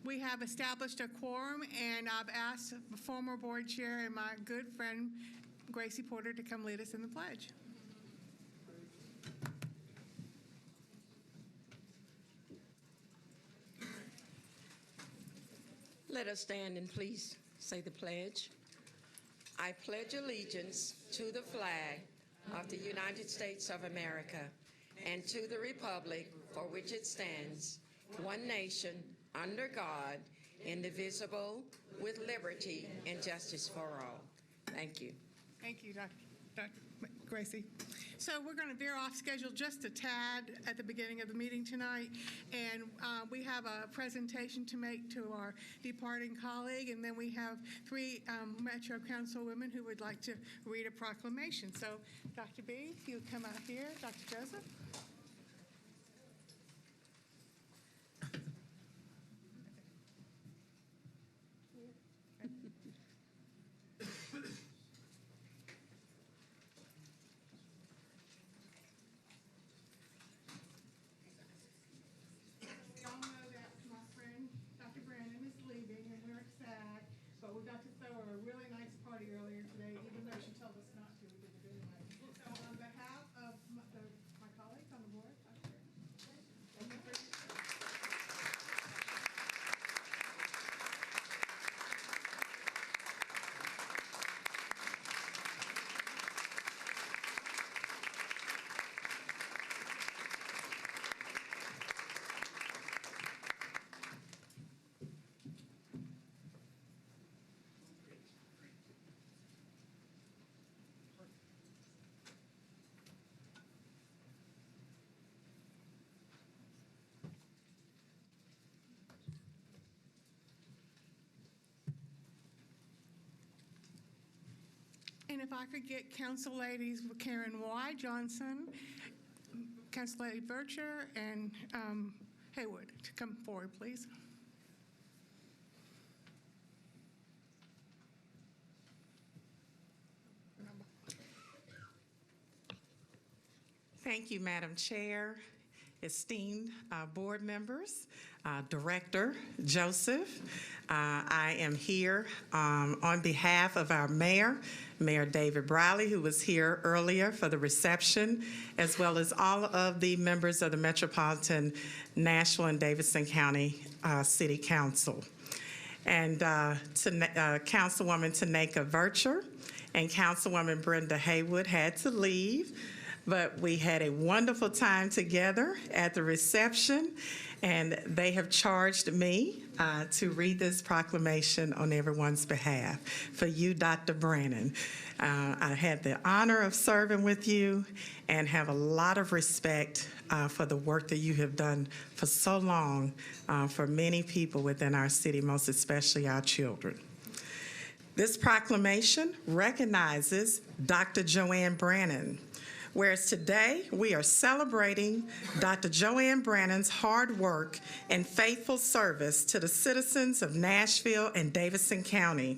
We have established a quorum, and I've asked the former board chair and my good friend, Gracie Porter, to come lead us in the pledge. Let us stand and please say the pledge. I pledge allegiance to the flag of the United States of America and to the republic for which it stands, one nation, under God, indivisible, with liberty and justice for all. Thank you. Thank you, Dr. Gracie. So we're going to veer off schedule just a tad at the beginning of the meeting tonight, and we have a presentation to make to our departing colleague, and then we have three Metro Council women who would like to read a proclamation. So, Dr. B, if you come out here, Dr. Joseph. But we got to throw her a really nice party earlier today, even though she told us not to. We did it anyway. So on behalf of my colleagues on the board, Dr. Thank you for your And if I could get Council Ladies Karen Y. Johnson, Council Lady Bircher, and Haywood to come forward, please. Thank you, Madam Chair, esteemed board members, Director Joseph. I am here on behalf of our Mayor David Briley, who was here earlier for the reception, as well as all of the members of the Metropolitan, Nashville, and Davidson County City Council. And Councilwoman Tanaka Vircher and Councilwoman Brenda Haywood had to leave, but we had a wonderful time together at the reception, and they have charged me to read this proclamation on everyone's behalf. For you, Dr. Brannon, I had the honor of serving with you and have a lot of respect for the work that you have done for so long for many people within our city, most especially our children. This proclamation recognizes Dr. Joanne Brannon, whereas today we are celebrating Dr. Joanne Brannon's hard work and faithful service to the citizens of Nashville and Davidson County.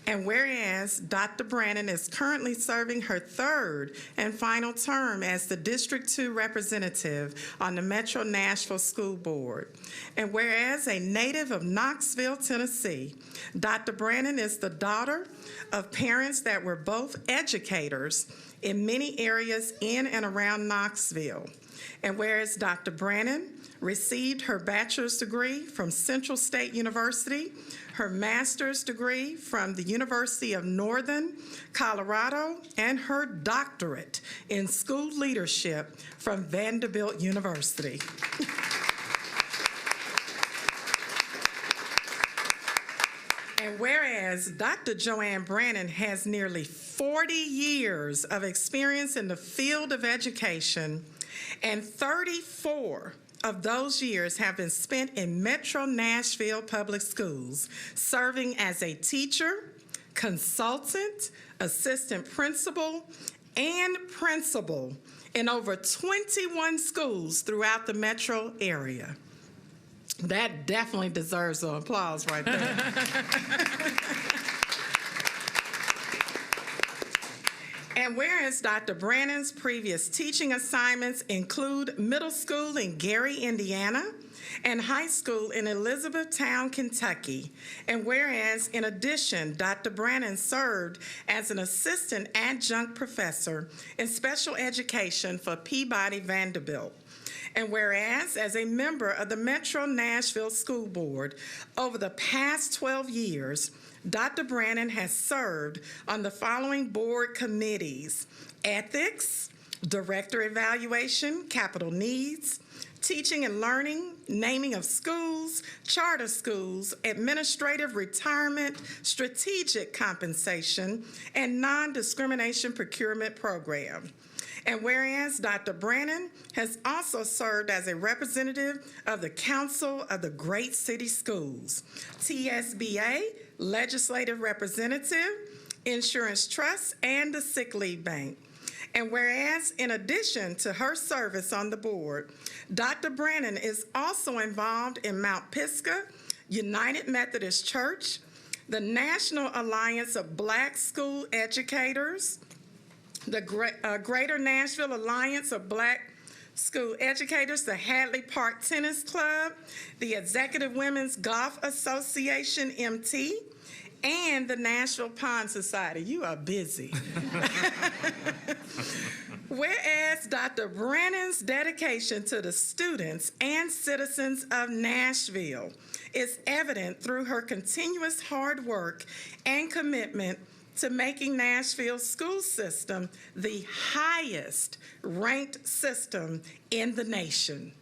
And whereas Dr. Brannon is currently serving her third and final term as the District 2 representative on the Metro Nashville School Board. And whereas a native of Knoxville, Tennessee, Dr. Brannon is the daughter of parents that were both educators in many areas in and around Knoxville. And whereas Dr. Brannon received her bachelor's degree from Central State University, her master's degree from the University of Northern Colorado, and her doctorate in school leadership from Vanderbilt University. And whereas Dr. Joanne Brannon has nearly 40 years of experience in the field of education, and 34 of those years have been spent in Metro Nashville Public Schools, serving as a teacher, consultant, assistant principal, and principal in over 21 schools throughout the metro area. That definitely deserves an applause right there. And whereas Dr. Brannon's previous teaching assignments include middle school in Gary, Indiana, and high school in Elizabethtown, Kentucky. And whereas, in addition, Dr. Brannon served as an assistant adjunct professor in special education for Peabody Vanderbilt. And whereas, as a member of the Metro Nashville School Board over the past 12 years, Dr. Brannon has served on the following board committees: Ethics, Director Evaluation, Capital Needs, Teaching and Learning, Naming of Schools, Charter Schools, Administrative Retirement, Strategic Compensation, and Non-Discrimination Procurement Program. And whereas Dr. Brannon has also served as a representative of the Council of the Great City Schools, TSBA, Legislative Representative, Insurance Trust, and the Sick Leave Bank. And whereas, in addition to her service on the board, Dr. Brannon is also involved in Mount Pisgah United Methodist Church, the National Alliance of Black School Educators, the Greater Nashville Alliance of Black School Educators, the Hadley Park Tennis Club, the Executive Women's Golf Association, MT, and the Nashville Pond Society. You are busy. Whereas Dr. Brannon's dedication to the students and citizens of Nashville is evident through her continuous hard work and commitment to making Nashville's school system the highest ranked system in the nation.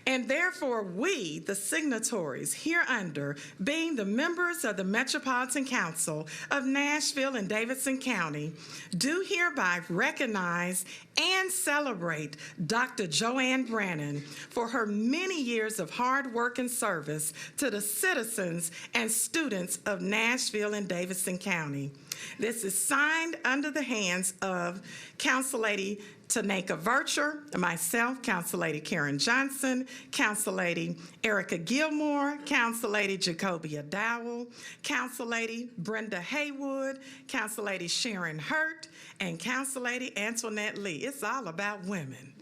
And therefore, we, the signatories hereunder, being the members of the Metropolitan Council of Nashville and Davidson County, do hereby recognize and celebrate Dr. Joanne Brannon for her many years of hard work and service to the citizens and students of Nashville and Davidson County. This is signed under the hands of Council Lady Tanaka Vircher, myself, Council Lady Karen Johnson, Council Lady Erica Gilmore, Council Lady Jacobia Dowell, Council Lady Brenda Haywood, Council Lady Sharon Hurt, and Council Lady Antoinette Lee. It's all about women.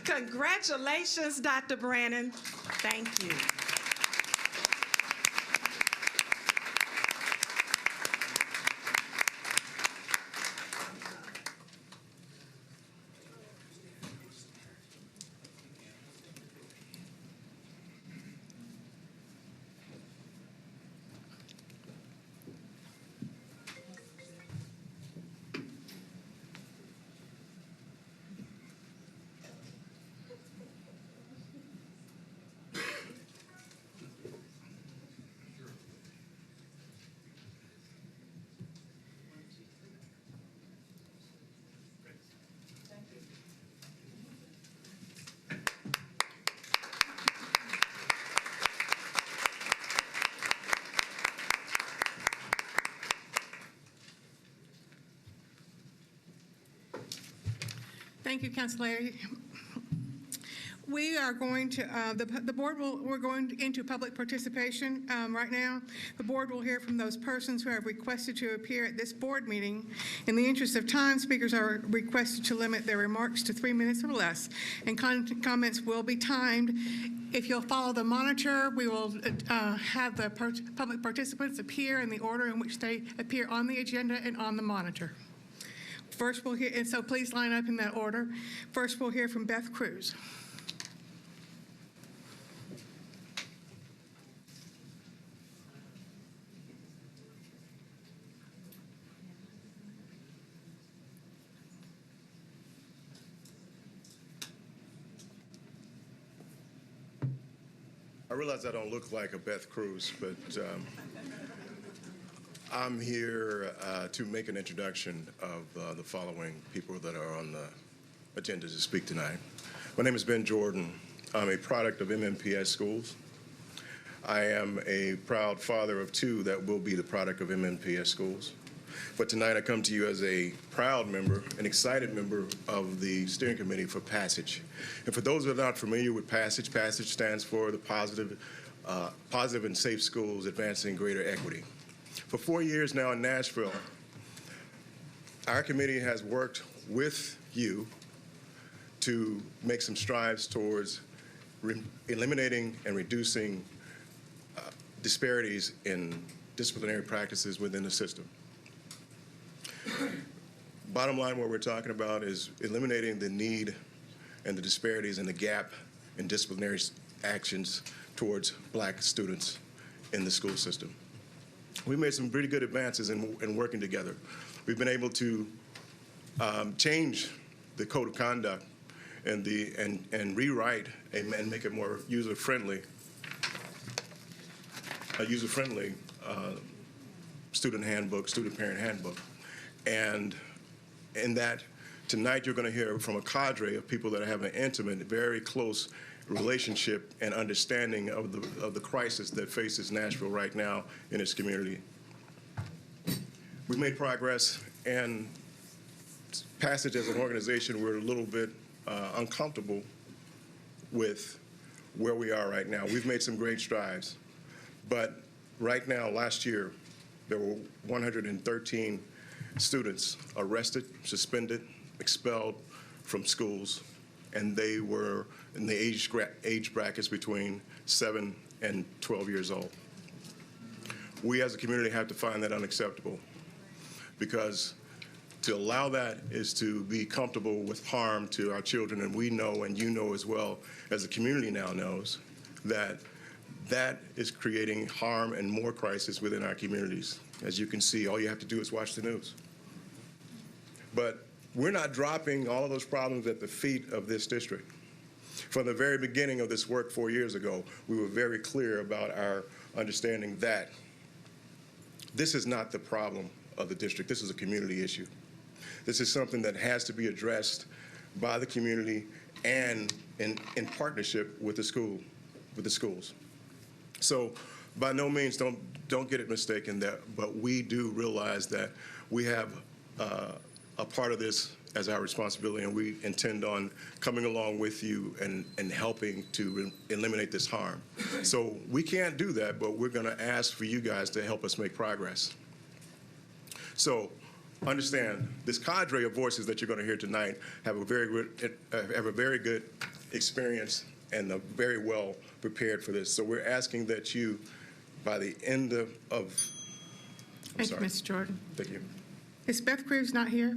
Congratulations, Dr. Brannon. Thank you. Thank you, Councilor. We are going to, the board we're going into public participation right now. The board will hear from those persons who have requested to appear at this board meeting. In the interest of time, speakers are requested to limit their remarks to 3 minutes or less, and comments will be timed. If you'll follow the monitor, we will have the public participants appear in the order in which they appear on the agenda and on the monitor. First, we'll hear, and so please line up in that order. First, we'll hear from Beth Cruz. I realize I don't look like a Beth Cruz, but I'm here to make an introduction of the following people that are on the agenda to speak tonight. My name is Ben Jordan. I'm a product of MNPS schools. I am a proud father of two that will be the product of MNPS schools. But tonight I come to you as a proud member, an excited member of the steering committee for PASSAGE. And for those who are not familiar with PASSAGE, PASSAGE stands for the Positive and Safe Schools Advancing Greater Equity. For 4 years now in Nashville, our committee has worked with you to make some strides towards eliminating and reducing disparities in disciplinary practices within the system. Bottom line, what we're talking about is eliminating the need and the disparities and the gap in disciplinary actions towards Black students in the school system. We made some pretty good advances in working together. We've been able to change the code of conduct and rewrite and make it more user-friendly, a user-friendly student handbook, student parent handbook. And in that, tonight you're going to hear from a cadre of people that have an intimate, very close relationship and understanding of the crisis that faces Nashville right now in its community. We've made progress, and Passage as an organization, we're a little bit uncomfortable with where we are right now. We've made some great strides, but right now, last year, there were 113 students arrested, suspended, expelled from schools, and they were in the age brackets between 7 and 12 years old. We as a community have to find that unacceptable, because to allow that is to be comfortable with harm to our children, and we know, and you know as well, as the community now knows, that that is creating harm and more crisis within our communities. As you can see, all you have to do is watch the news. But we're not dropping all of those problems at the feet of this district. From the very beginning of this work 4 years ago, we were very clear about our understanding that this is not the problem of the district. This is a community issue. This is something that has to be addressed by the community and in partnership with the schools. So by no means, don't get it mistaken, but we do realize that we have a part of this as our responsibility, and we intend on coming along with you and helping to eliminate this harm. So we can't do that, but we're going to ask for you guys to help us make progress. So understand, this cadre of voices that you're going to hear tonight have a very good experience and are very well prepared for this. So we're asking that you, by the end of Thank you, Mr. Jordan. Thank you. Is Beth Cruz not here?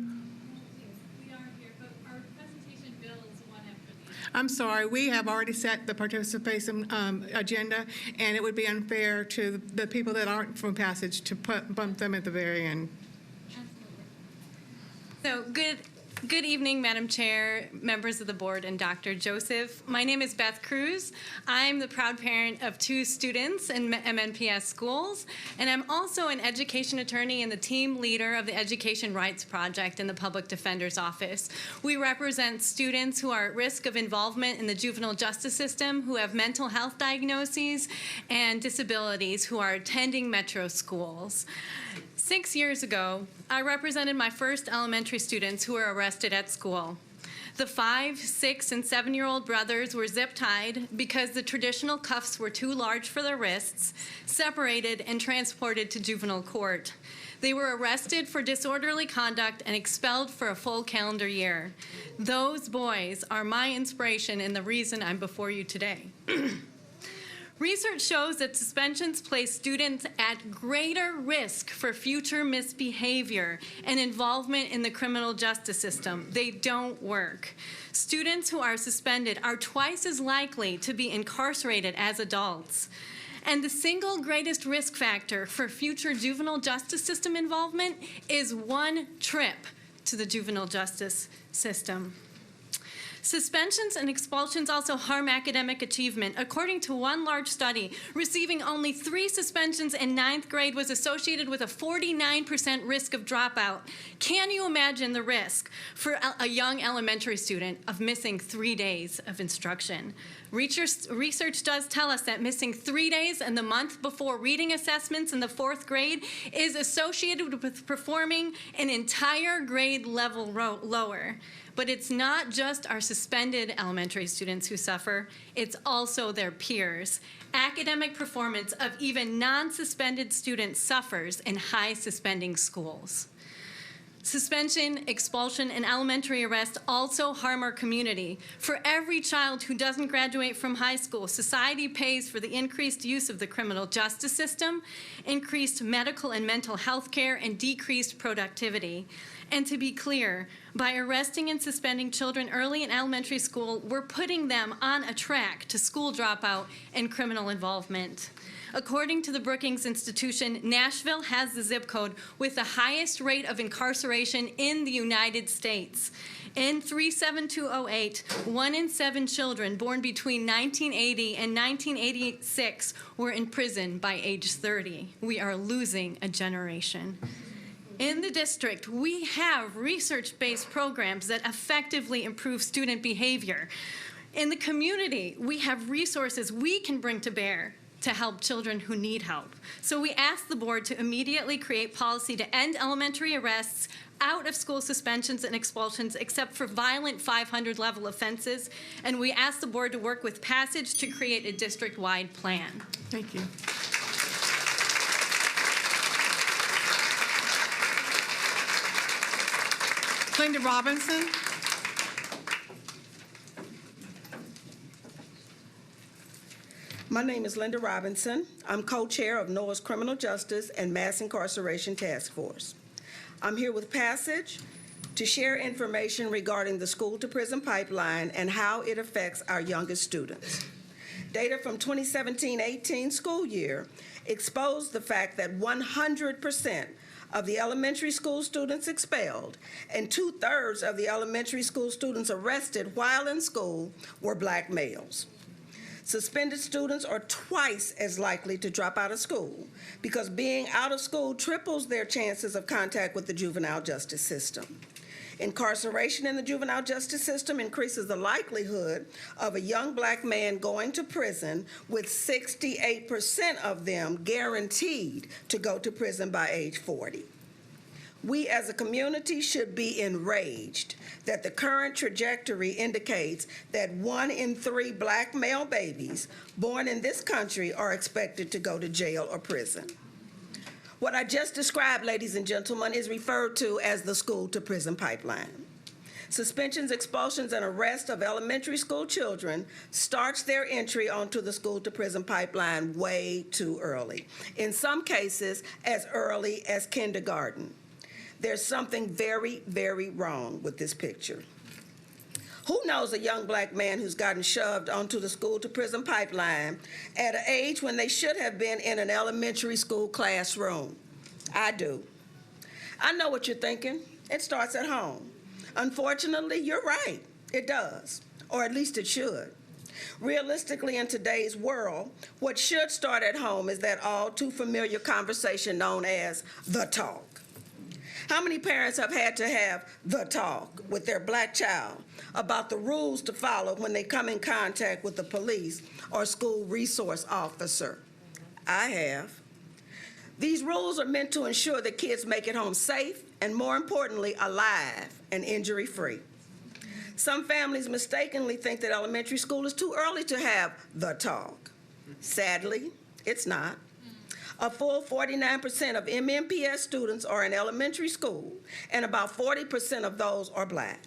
We are here, but our presentation builds one after the other. I'm sorry, we have already set the participation agenda, and it would be unfair to the people that aren't from Passage to bump them at the very end. So good evening, Madam Chair, members of the board, and Dr. Joseph. My name is Beth Cruz. I'm the proud parent of 2 students in MNPS schools, and I'm also an education attorney and the team leader of the Education Rights Project in the Public Defender's Office. We represent students who are at risk of involvement in the juvenile justice system, who have mental health diagnoses and disabilities, who are attending metro schools. 6 years ago, I represented my first elementary students who were arrested at school. The 5-, 6-, and 7-year-old brothers were zip-tied because the traditional cuffs were too large for their wrists, separated, and transported to juvenile court. They were arrested for disorderly conduct and expelled for a full calendar year. Those boys are my inspiration and the reason I'm before you today. Research shows that suspensions place students at greater risk for future misbehavior and involvement in the criminal justice system. They don't work. Students who are suspended are twice as likely to be incarcerated as adults. And the single greatest risk factor for future juvenile justice system involvement is one trip to the juvenile justice system. Suspensions and expulsions also harm academic achievement. According to one large study, receiving only 3 suspensions in 9th grade was associated with a 49% risk of dropout. Can you imagine the risk for a young elementary student of missing 3 days of instruction? Research does tell us that missing 3 days in the month before reading assessments in the 4th grade is associated with performing an entire grade level lower. But it's not just our suspended elementary students who suffer, it's also their peers. Academic performance of even non-suspended students suffers in high suspending schools. Suspension, expulsion, and elementary arrest also harm our community. For every child who doesn't graduate from high school, society pays for the increased use of the criminal justice system, increased medical and mental health care, and decreased productivity. And to be clear, by arresting and suspending children early in elementary school, we're putting them on a track to school dropout and criminal involvement. According to the Brookings Institution, Nashville has the zip code with the highest rate of incarceration in the United States. In 37208, 1 in 7 children born between 1980 and 1986 were in prison by age 30. We are losing a generation. In the district, we have research-based programs that effectively improve student behavior. In the community, we have resources we can bring to bear to help children who need help. So we ask the board to immediately create policy to end elementary arrests, out of school suspensions and expulsions, except for violent 500 level offenses. And we ask the board to work with Passage to create a district-wide plan. Thank you. Linda Robinson. My name is Linda Robinson. I'm co-chair of NOAA's Criminal Justice and Mass Incarceration Task Force. I'm here with Passage to share information regarding the school-to-prison pipeline and how it affects our youngest students. Data from 2017-18 school year exposed the fact that 100% of the elementary school students expelled and 2/3 of the elementary school students arrested while in school were Black males. Suspended students are twice as likely to drop out of school because being out of school triples their chances of contact with the juvenile justice system. Incarceration in the juvenile justice system increases the likelihood of a young Black man going to prison, with 68% of them guaranteed to go to prison by age 40. We as a community should be enraged that the current trajectory indicates that 1 in 3 Black male babies born in this country are expected to go to jail or prison. What I just described, ladies and gentlemen, is referred to as the school-to-prison pipeline. Suspensions, expulsions, and arrest of elementary school children starts their entry onto the school-to-prison pipeline way too early, in some cases as early as kindergarten. There's something very, very wrong with this picture. Who knows a young Black man who's gotten shoved onto the school-to-prison pipeline at an age when they should have been in an elementary school classroom? I do. I know what you're thinking. It starts at home. Unfortunately, you're right. It does, or at least it should. Realistically, in today's world, what should start at home is that all too familiar conversation known as the talk. How many parents have had to have the talk with their Black child about the rules to follow when they come in contact with the police or school resource officer? I have. These rules are meant to ensure that kids make it home safe and, more importantly, alive and injury-free. Some families mistakenly think that elementary school is too early to have the talk. Sadly, it's not. A full 49% of MNPS students are in elementary school, and about 40% of those are Black.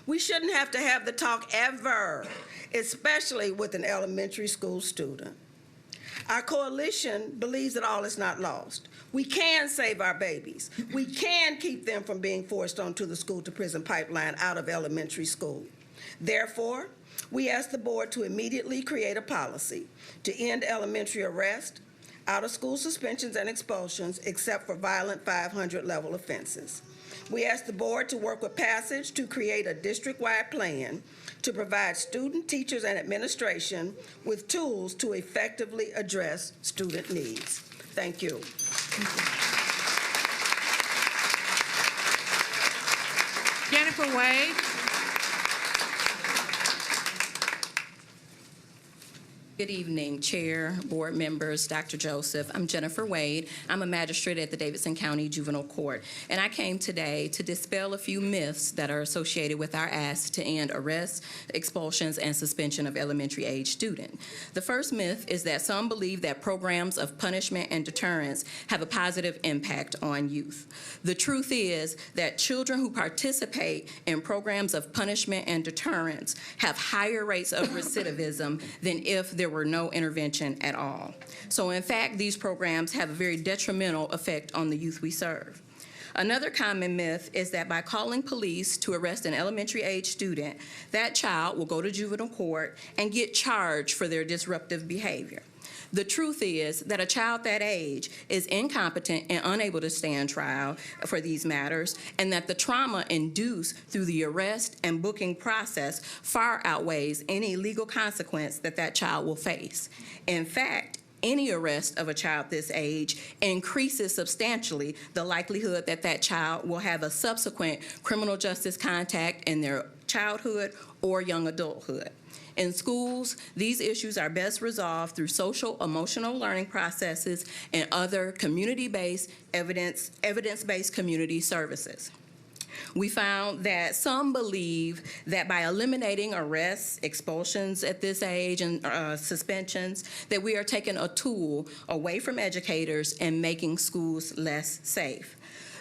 We shouldn't have to have the talk ever, especially with an elementary school student. Our coalition believes that all is not lost. We can save our babies. We can keep them from being forced onto the school-to-prison pipeline out of elementary school. Therefore, we ask the board to immediately create a policy to end elementary arrest, out-of-school suspensions and expulsions, except for violent 500-level offenses. We ask the board to work with Passage to create a district-wide plan to provide student, teachers, and administration with tools to effectively address student needs. Thank you. Jennifer Wade. Good evening, Chair, board members, Dr. Joseph. I'm Jennifer Wade. I'm a magistrate at the Davidson County Juvenile Court, and I came today to dispel a few myths that are associated with our ask to end arrests, expulsions, and suspension of elementary age students. The first myth is that some believe that programs of punishment and deterrence have a positive impact on youth. The truth is that children who participate in programs of punishment and deterrence have higher rates of recidivism than if there were no intervention at all. So in fact, these programs have a very detrimental effect on the youth we serve. Another common myth is that by calling police to arrest an elementary age student, that child will go to juvenile court and get charged for their disruptive behavior. The truth is that a child that age is incompetent and unable to stand trial for these matters, and that the trauma induced through the arrest and booking process far outweighs any legal consequence that that child will face. In fact, any arrest of a child this age increases substantially the likelihood that that child will have a subsequent criminal justice contact in their childhood or young adulthood. In schools, these issues are best resolved through social emotional learning processes and other community-based, evidence-based community services. We found that some believe that by eliminating arrests, expulsions at this age, and suspensions, that we are taking a tool away from educators and making schools less safe.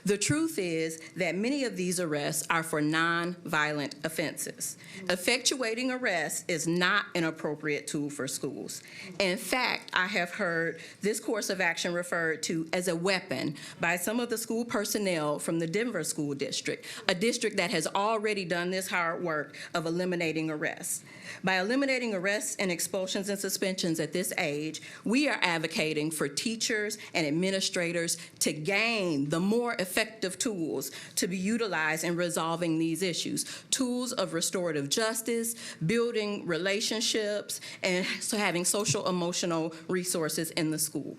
The truth is that many of these arrests are for non-violent offenses. Effectuating arrests is not an appropriate tool for schools. In fact, I have heard this course of action referred to as a weapon by some of the school personnel from the Denver School District, a district that has already done this hard work of eliminating arrests. By eliminating arrests and expulsions and suspensions at this age, we are advocating for teachers and administrators to gain the more effective tools to be utilized in resolving these issues, tools of restorative justice, building relationships, and so having social emotional resources in the school.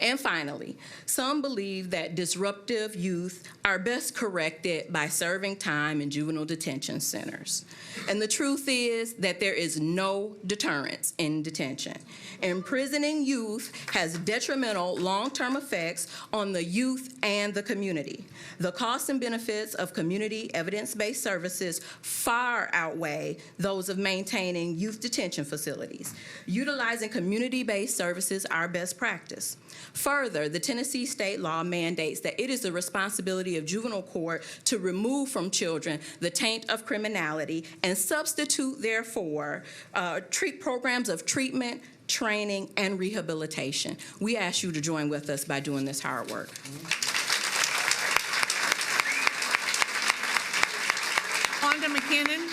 And finally, some believe that disruptive youth are best corrected by serving time in juvenile detention centers. And the truth is that there is no deterrence in detention. Imprisoning youth has detrimental long-term effects on the youth and the community. The costs and benefits of community evidence-based services far outweigh those of maintaining youth detention facilities. Utilizing community-based services are best practice. Further, the Tennessee state law mandates that it is the responsibility of juvenile court to remove from children the taint of criminality and substitute, therefore, programs of treatment, training, and rehabilitation. We ask you to join with us by doing this hard work. McKinnon.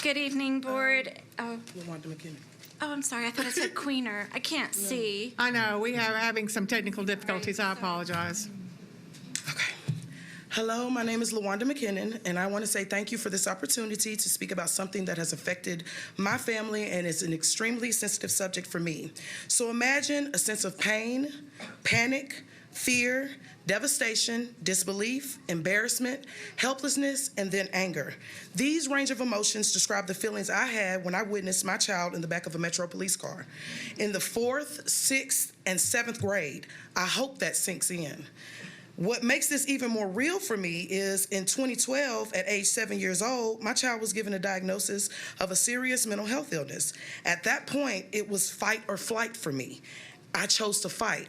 Good evening, board. LaWanda McKinnon. Oh, I'm sorry. I thought it said Queener. I can't see. I know, we are having some technical difficulties. I apologize. Okay. Hello, my name is LaWanda McKinnon, and I want to say thank you for this opportunity to speak about something that has affected my family and is an extremely sensitive subject for me. So imagine a sense of pain, panic, fear, devastation, disbelief, embarrassment, helplessness, and then anger. These range of emotions describe the feelings I had when I witnessed my child in the back of a Metro police car. In the 4th, 6th, and 7th grade, I hope that sinks in. What makes this even more real for me is in 2012, at age 7 years old, my child was given a diagnosis of a serious mental health illness. At that point, it was fight or flight for me. I chose to fight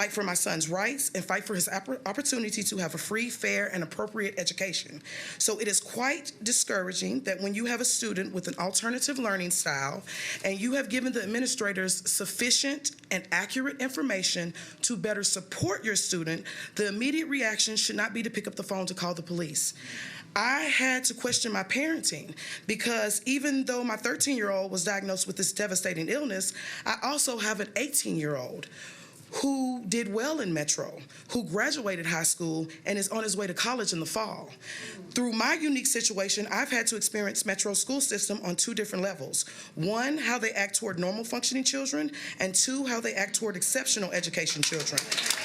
for my son's rights and fight for his opportunity to have a free, fair, and appropriate education. So it is quite discouraging that when you have a student with an alternative learning style and you have given the administrators sufficient and accurate information to better support your student, the immediate reaction should not be to pick up the phone to call the police. I had to question my parenting because even though my 13-year-old was diagnosed with this devastating illness, I also have an 18-year-old. who did well in Metro, who graduated high school and is on his way to college in the fall. Through my unique situation, I've had to experience Metro's school system on two different levels. One, how they act toward normal functioning children, and two, how they act toward exceptional education children.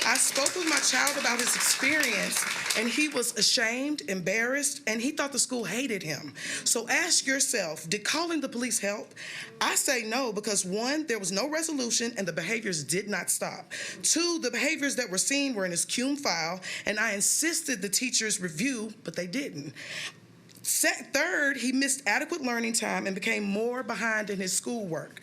I spoke with my child about his experience, and he was ashamed, embarrassed, and he thought the school hated him. So ask yourself, did calling the police help? I say no, because one, there was no resolution and the behaviors did not stop. Two, the behaviors that were seen were in his cum file, and I insisted the teachers review, but they didn't. Third, he missed adequate learning time and became more behind in his schoolwork.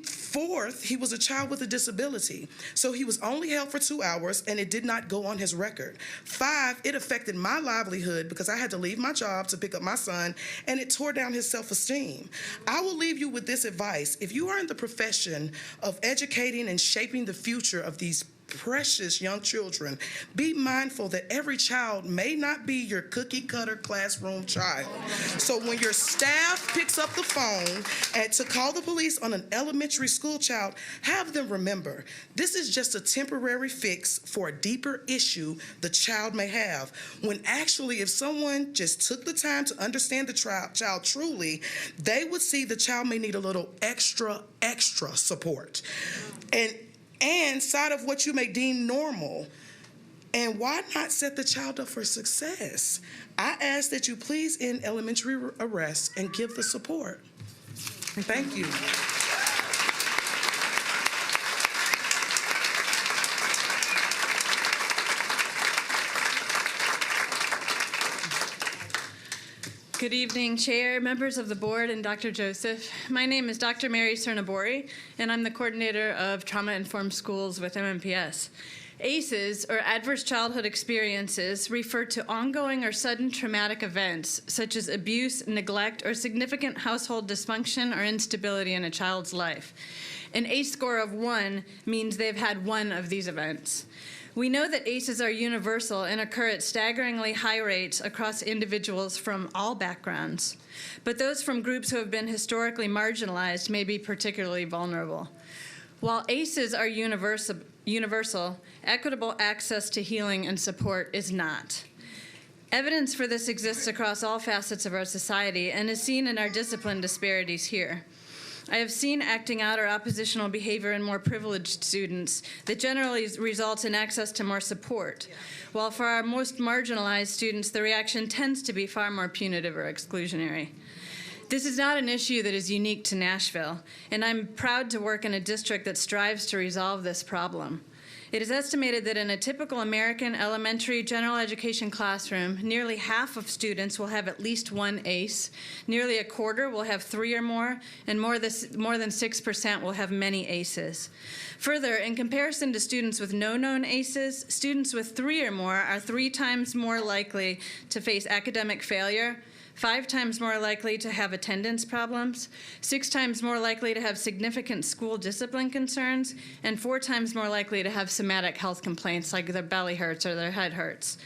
Fourth, he was a child with a disability, so he was only held for 2 hours and it did not go on his record. 5, it affected my livelihood because I had to leave my job to pick up my son, and it tore down his self-esteem. I will leave you with this advice. If you are in the profession of educating and shaping the future of these precious young children, be mindful that every child may not be your cookie-cutter classroom child. So when your staff picks up the phone and to call the police on an elementary school child, have them remember, this is just a temporary fix for a deeper issue the child may have, when actually if someone just took the time to understand the child truly, they would see the child may need a little extra support. And side of what you may deem normal. And why not set the child up for success? I ask that you please end elementary arrests and give the support. Thank you. Good evening, Chair, members of the board, and Dr. Joseph. My name is Dr. Mary Cernabori, and I'm the coordinator of Trauma-Informed Schools with MNPS. ACEs, or Adverse Childhood Experiences, refer to ongoing or sudden traumatic events, such as abuse, neglect, or significant household dysfunction or instability in a child's life. An ACE score of 1 means they've had one of these events. We know that ACEs are universal and occur at staggeringly high rates across individuals from all backgrounds, but those from groups who have been historically marginalized may be particularly vulnerable. While ACEs are universal, equitable access to healing and support is not. Evidence for this exists across all facets of our society and is seen in our discipline disparities here. I have seen acting out or oppositional behavior in more privileged students that generally results in access to more support, while for our most marginalized students, the reaction tends to be far more punitive or exclusionary. This is not an issue that is unique to Nashville, and I'm proud to work in a district that strives to resolve this problem. It is estimated that in a typical American elementary general education classroom, nearly half of students will have at least one ACE, nearly a quarter will have 3 or more, and more than 6% will have many ACEs. Further, in comparison to students with no known ACEs, students with 3 or more are 3 times more likely to face academic failure, 5 times more likely to have attendance problems, 6 times more likely to have significant school discipline concerns, and 4 times more likely to have somatic health complaints like their belly hurts or their head hurts.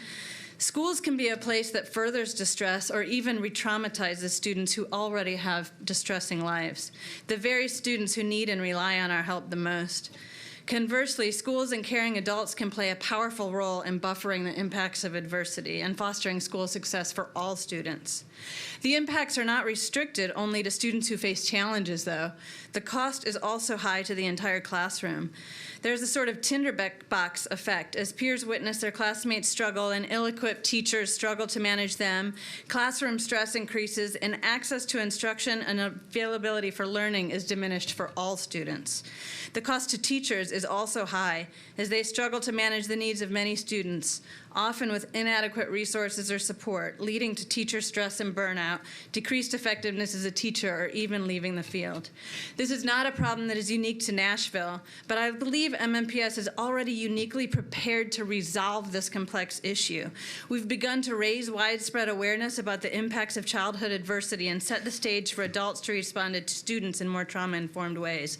Schools can be a place that furthers distress or even re-traumatizes students who already have distressing lives, the very students who need and rely on our help the most. Conversely, schools and caring adults can play a powerful role in buffering the impacts of adversity and fostering school success for all students. The impacts are not restricted only to students who face challenges, though. The cost is also high to the entire classroom. There's a sort of tinderbox effect. As peers witness their classmates struggle and ill-equipped teachers struggle to manage them, classroom stress increases, and access to instruction and availability for learning is diminished for all students. The cost to teachers is also high as they struggle to manage the needs of many students, often with inadequate resources or support, leading to teacher stress and burnout, decreased effectiveness as a teacher, or even leaving the field. This is not a problem that is unique to Nashville, but I believe MNPS is already uniquely prepared to resolve this complex issue. We've begun to raise widespread awareness about the impacts of childhood adversity and set the stage for adults to respond to students in more trauma-informed ways.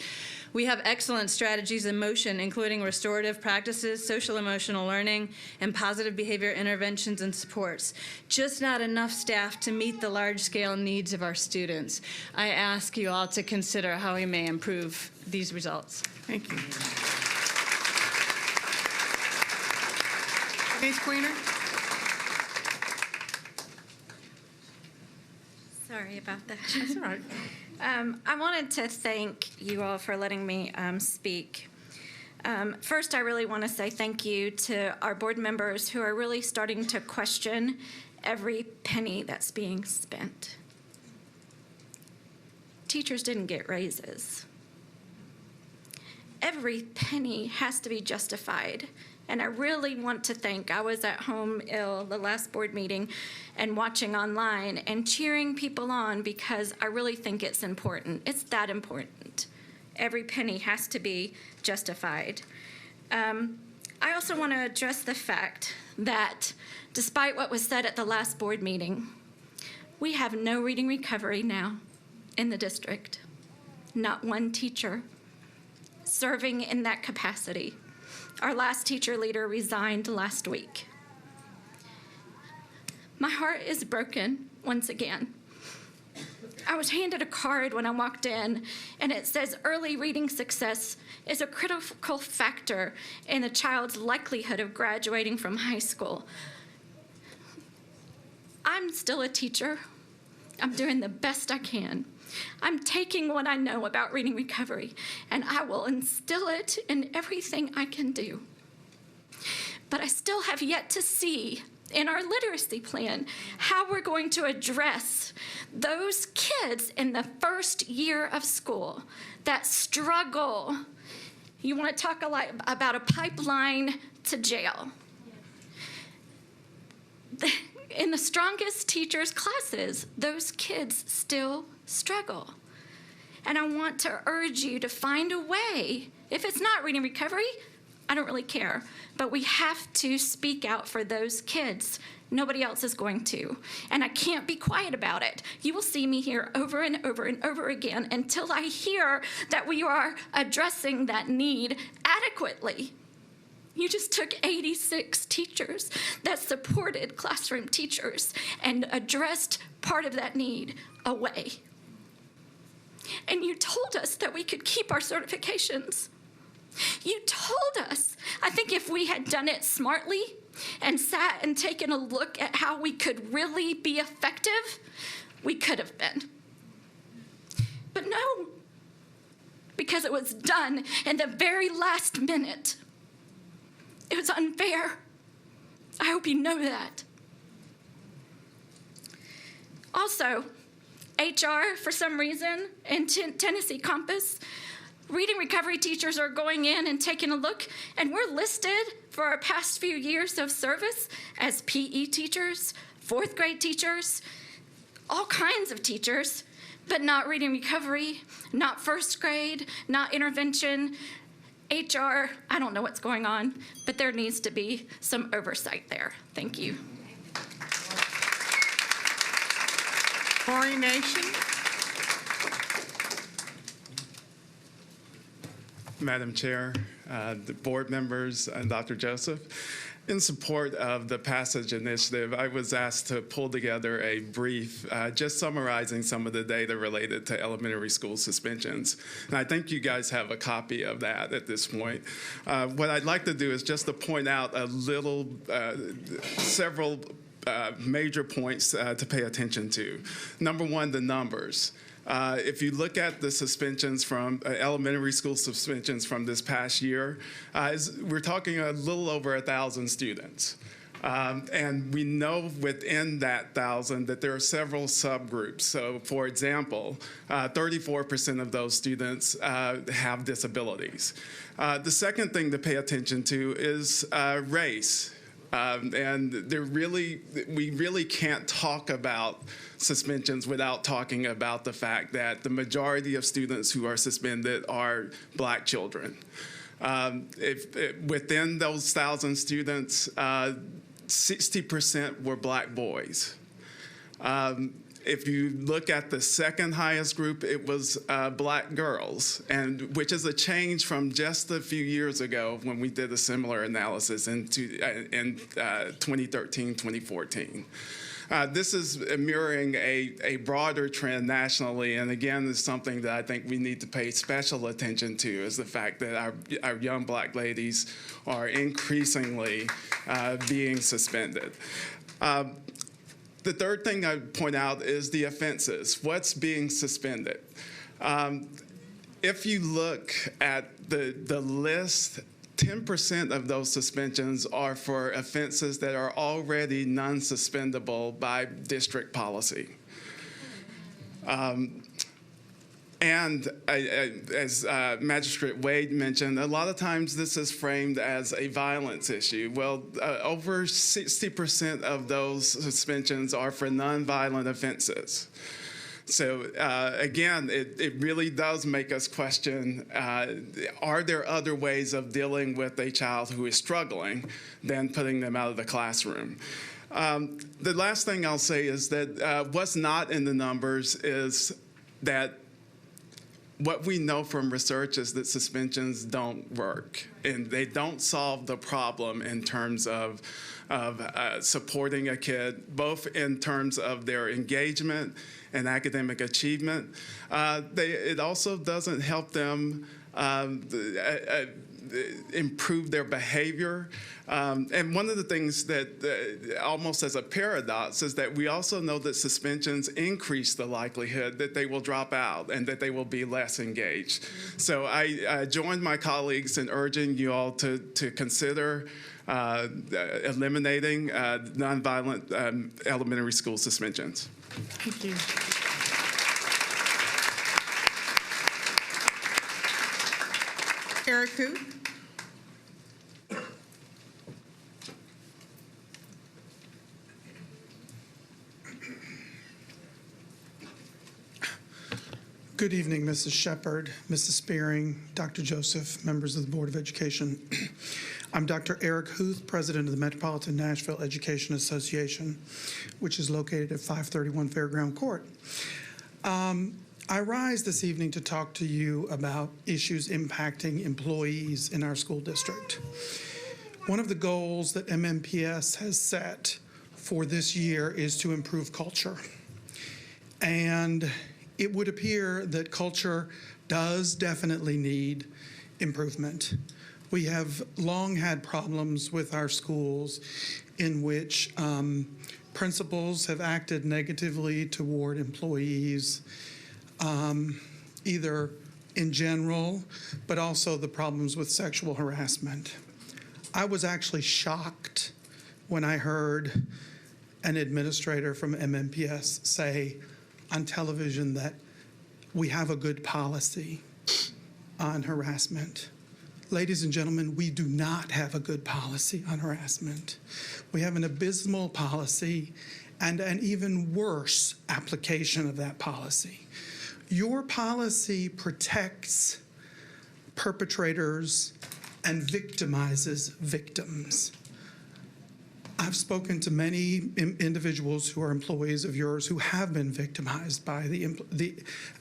We have excellent strategies in motion, including restorative practices, social emotional learning, and positive behavior interventions and supports. Just not enough staff to meet the large-scale needs of our students. I ask you all to consider how we may improve these results. Thank you. Ms. Queener? Sorry about that. That's all right. I wanted to thank you all for letting me speak. First, I really want to say thank you to our board members who are really starting to question every penny that's being spent. Teachers didn't get raises. Every penny has to be justified. And I really want to thank, I was at home ill the last board meeting and watching online and cheering people on because I really think it's important. It's that important. Every penny has to be justified. I also want to address the fact that despite what was said at the last board meeting, we have no reading recovery now in the district. Not one teacher serving in that capacity. Our last teacher leader resigned last week. My heart is broken once again. I was handed a card when I walked in, and it says early reading success is a critical factor in a child's likelihood of graduating from high school. I'm still a teacher. I'm doing the best I can. I'm taking what I know about reading recovery, and I will instill it in everything I can do. But I still have yet to see in our literacy plan how we're going to address those kids in the first year of school that struggle. You want to talk a lot about a pipeline to jail. In the strongest teachers' classes, those kids still struggle. And I want to urge you to find a way. If it's not reading recovery, I don't really care. But we have to speak out for those kids. Nobody else is going to. And I can't be quiet about it. You will see me here over and over and over again until I hear that we are addressing that need adequately. You just took 86 teachers that supported classroom teachers and addressed part of that need away. And you told us that we could keep our certifications. You told us, I think if we had done it smartly and sat and taken a look at how we could really be effective, we could have been. But no, because it was done in the very last minute. It was unfair. I hope you know that. Also, HR, for some reason, in Tennessee Compass, reading recovery teachers are going in and taking a look, and we're listed for our past few years of service as PE teachers, fourth grade teachers, all kinds of teachers, but not reading recovery, not first grade, not intervention. HR, I don't know what's going on, but there needs to be some oversight there. Thank you. Corey Nation? Madam Chair, the board members, and Dr. Joseph, in support of the Passage Initiative, I was asked to pull together a brief just summarizing some of the data related to elementary school suspensions. And I think you guys have a copy of that at this point. What I'd like to do is just to point out several major points to pay attention to. Number one, the numbers. If you look at the suspensions from elementary school suspensions from this past year, we're talking a little over 1,000 students. And we know within that 1,000 that there are several subgroups. So, for example, 34% of those students have disabilities. The second thing to pay attention to is race. And we really can't talk about suspensions without talking about the fact that the majority of students who are suspended are Black children. Within those 1,000 students, 60% were Black boys. If you look at the second highest group, it was Black girls, which is a change from just a few years ago when we did a similar analysis in 2013, 2014. This is mirroring a broader trend nationally, and again, is something that I think we need to pay special attention to, is the fact that our young black ladies are increasingly being suspended. The third thing I point out is the offenses. What's being suspended? If you look at the list, 10% of those suspensions are for offenses that are already non-suspendable by district policy. And as Magistrate Wade mentioned, a lot of times this is framed as a violence issue. Well, over 60% of those suspensions are for nonviolent offenses. So again, it really does make us question, are there other ways of dealing with a child who is struggling than putting them out of the classroom? The last thing I'll say is that what's not in the numbers is that what we know from research is that suspensions don't work, and they don't solve the problem in terms of supporting a kid, both in terms of their engagement and academic achievement. It also doesn't help them improve their behavior. And one of the things that almost as a paradox is that we also know that suspensions increase the likelihood that they will drop out and that they will be less engaged. So I join my colleagues in urging you all to consider eliminating nonviolent elementary school suspensions. Thank you. Eric who? Good evening, Mrs. Shepard, Mrs. Spearing, Dr. Joseph, members of the Board of Education. I'm Dr. Eric Huth, President of the Metropolitan Nashville Education Association, which is located at 531 Fairground Court. I rise this evening to talk to you about issues impacting employees in our school district. One of the goals that MNPS has set for this year is to improve culture. And it would appear that culture does definitely need improvement. We have long had problems with our schools in which principals have acted negatively toward employees, either in general, but also the problems with sexual harassment. I was actually shocked when I heard an administrator from MNPS say on television that we have a good policy on harassment. Ladies and gentlemen, we do not have a good policy on harassment. We have an abysmal policy and an even worse application of that policy. Your policy protects perpetrators and victimizes victims. I've spoken to many individuals who are employees of yours who have been victimized by the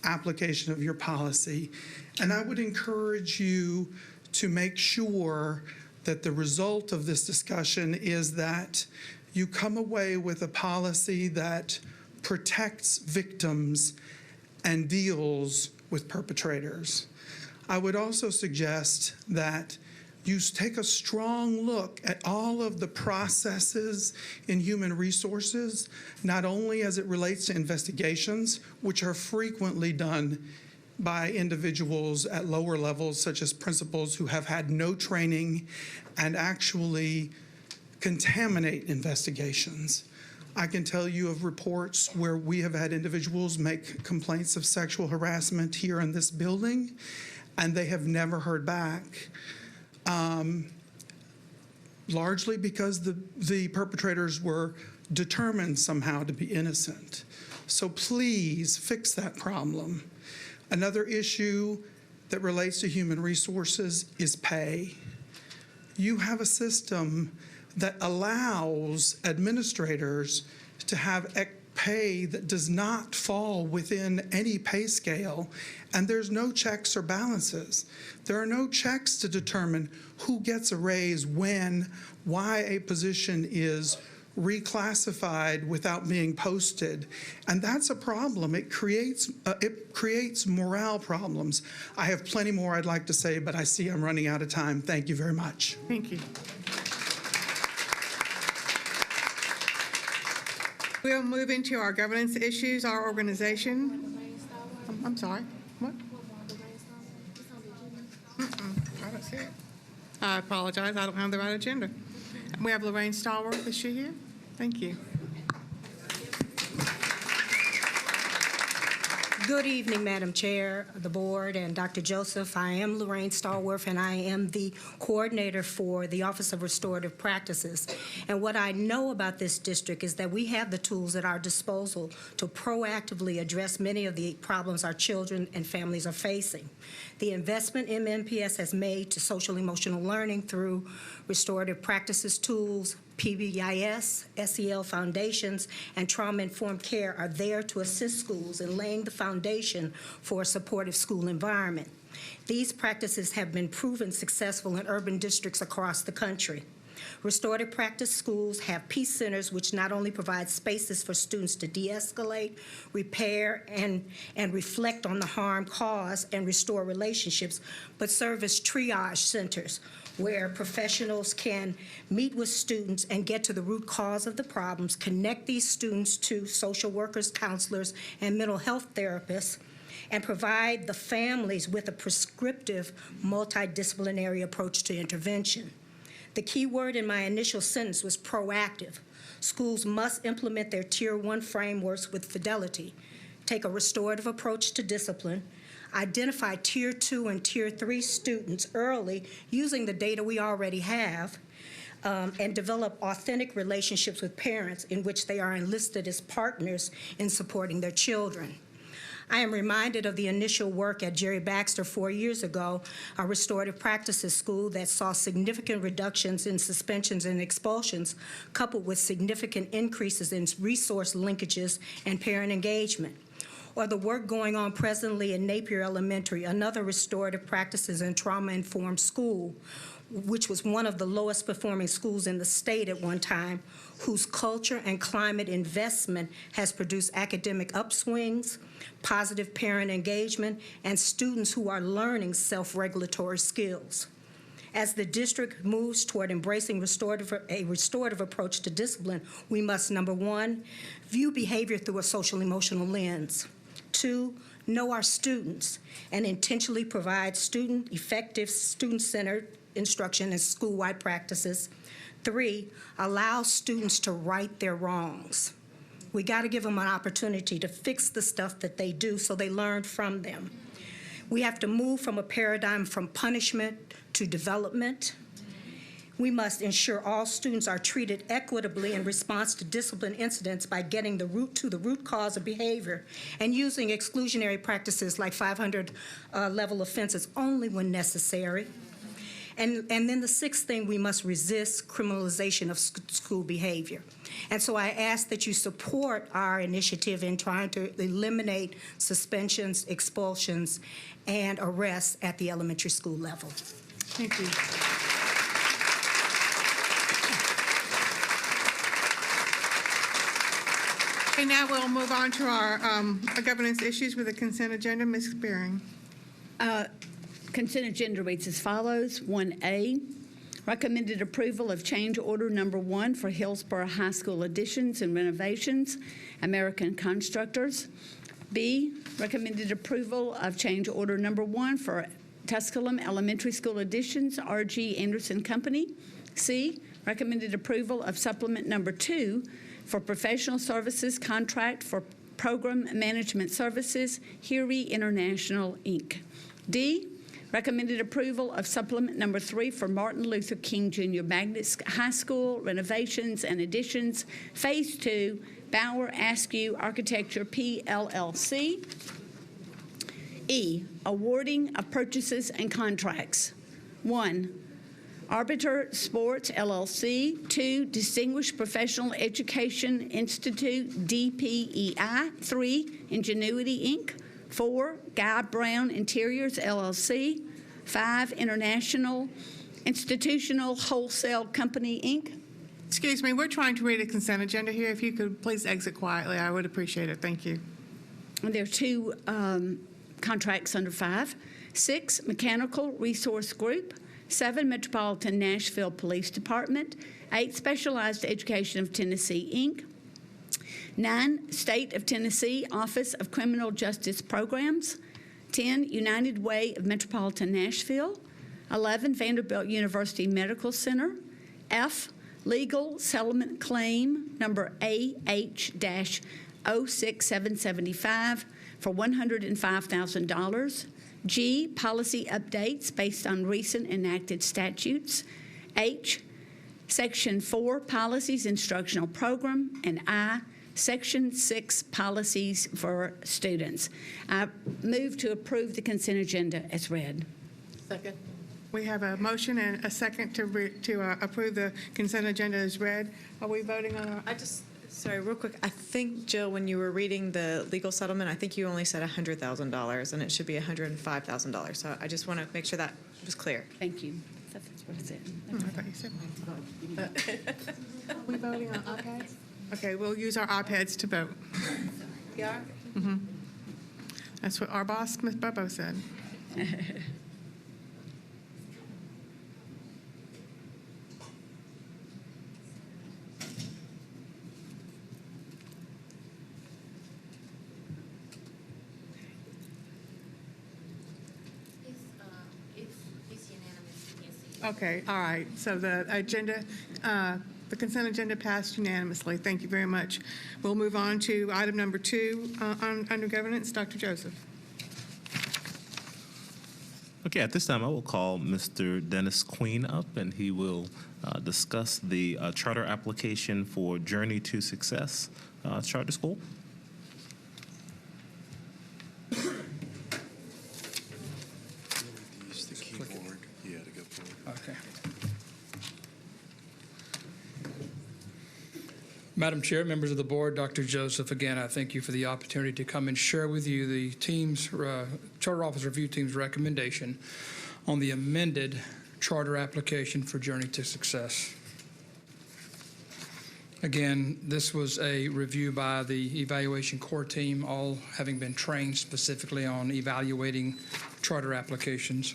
application of your policy, and I would encourage you to make sure that the result of this discussion is that you come away with a policy that protects victims and deals with perpetrators. I would also suggest that you take a strong look at all of the processes in human resources, not only as it relates to investigations, which are frequently done by individuals at lower levels, such as principals who have had no training and actually contaminate investigations. I can tell you of reports where we have had individuals make complaints of sexual harassment here in this building, and they have never heard back. Largely because the perpetrators were determined somehow to be innocent. So please fix that problem. Another issue that relates to human resources is pay. You have a system that allows administrators to have pay that does not fall within any pay scale, and there's no checks or balances. There are no checks to determine who gets a raise when, why a position is reclassified without being posted, and that's a problem. It creates morale problems. I have plenty more I'd like to say, but I see I'm running out of time. Thank you very much. Thank you. We'll move into our governance issues, our organization. I'm sorry, what? I don't see it. I apologize, I don't have the right agenda. We have Lorraine Stallworth, is she here? Thank you. Good evening, Madam Chair, the board, and Dr. Joseph. I am Lorraine Stallworth, and I am the coordinator for the Office of Restorative Practices. And what I know about this district is that we have the tools at our disposal to proactively address many of the problems our children and families are facing. The investment MNPS has made to social emotional learning through restorative practices tools, PBIS, SEL foundations, and trauma-informed care are there to assist schools in laying the foundation for a supportive school environment. These practices have been proven successful in urban districts across the country. Restorative practice schools have peace centers which not only provide spaces for students to de-escalate, repair, and reflect on the harm caused and restore relationships, but serve as triage centers where professionals can meet with students and get to the root cause of the problems, connect these students to social workers, counselors, and mental health therapists, and provide the families with a prescriptive multidisciplinary approach to intervention. The key word in my initial sentence was proactive. Schools must implement their Tier 1 frameworks with fidelity, take a restorative approach to discipline, identify Tier 2 and Tier 3 students early using the data we already have, and develop authentic relationships with parents in which they are enlisted as partners in supporting their children. I am reminded of the initial work at Jerry Baxter 4 years ago, a restorative practices school that saw significant reductions in suspensions and expulsions, coupled with significant increases in resource linkages and parent engagement. Or the work going on presently in Napier Elementary, another restorative practices and trauma-informed school, which was one of the lowest performing schools in the state at one time, whose culture and climate investment has produced academic upswings, positive parent engagement, and students who are learning self-regulatory skills. As the district moves toward embracing a restorative approach to discipline, we must, number one, view behavior through a social-emotional lens. 2, know our students and intentionally provide effective student-centered instruction and school-wide practices. 3, allow students to right their wrongs. We got to give them an opportunity to fix the stuff that they do so they learn from them. We have to move from a paradigm from punishment to development. We must ensure all students are treated equitably in response to discipline incidents by getting to the root cause of behavior and using exclusionary practices like 500 level offenses only when necessary. And then the 6th thing, we must resist criminalization of school behavior. And so I ask that you support our initiative in trying to eliminate suspensions, expulsions, and arrests at the elementary school level. Thank you. Okay, now we'll move on to our governance issues with the consent agenda. Ms. Spearing. Consent agenda reads as follows. 1A, recommended approval of change order number 1 for Hillsborough High School additions and renovations, American Constructors. B, recommended approval of change order number 1 for Tusculum Elementary School additions, R.G. Anderson Company. C, recommended approval of supplement number 2 for professional services contract for program management services, Hiri International, Inc. D, recommended approval of supplement number 3 for Martin Luther King Jr. Magnet High School renovations and additions, Phase 2, Bauer Askew Architecture, PLLC. E, awarding of purchases and contracts. 1, Arbiter Sports, LLC. 2, Distinguished Professional Education Institute, DPEI. 3, Ingenuity, Inc. 4, Guy Brown Interiors, LLC. 5, International Institutional Wholesale Company, Inc. Excuse me, we're trying to read a consent agenda here. If you could please exit quietly, I would appreciate it. Thank you. There are two contracts under 5. 6, Mechanical Resource Group. 7, Metropolitan Nashville Police Department. 8, Specialized Education of Tennessee, Inc. 9, State of Tennessee Office of Criminal Justice Programs. 10, United Way of Metropolitan Nashville. 11, Vanderbilt University Medical Center. F, Legal Settlement Claim number AH-06775 for $105,000. G, Policy Updates based on recent enacted statutes. H, Section 4, Policies Instructional Program. And I, Section 6, Policies for Students. I move to approve the consent agenda as read. Second. We have a motion and a second to approve the consent agenda as read. Are we voting on Sorry, real quick. I think, Jill, when you were reading the legal settlement, I think you only said $100,000, and it should be $105,000. So I just want to make sure that was clear. Thank you. That's what I said. I thought you said Are we voting on iPads? Okay, we'll use our iPads to vote. Yeah. Mm-hmm. That's what our boss, Ms. Bobo, said. Okay, all right. So the consent agenda passed unanimously. Thank you very much. We'll move on to item number 2 under governance. Dr. Joseph. Okay, at this time, I will call Mr. Dennis Queen up, and he will discuss the charter application for Journey to Success Charter School. Okay. Madam Chair, members of the board, Dr. Joseph, again, I thank you for the opportunity to come and share with you the team's, Charter Office Review Team's recommendation on the amended charter application for Journey to Success. Again, this was a review by the evaluation core team, all having been trained specifically on evaluating charter applications.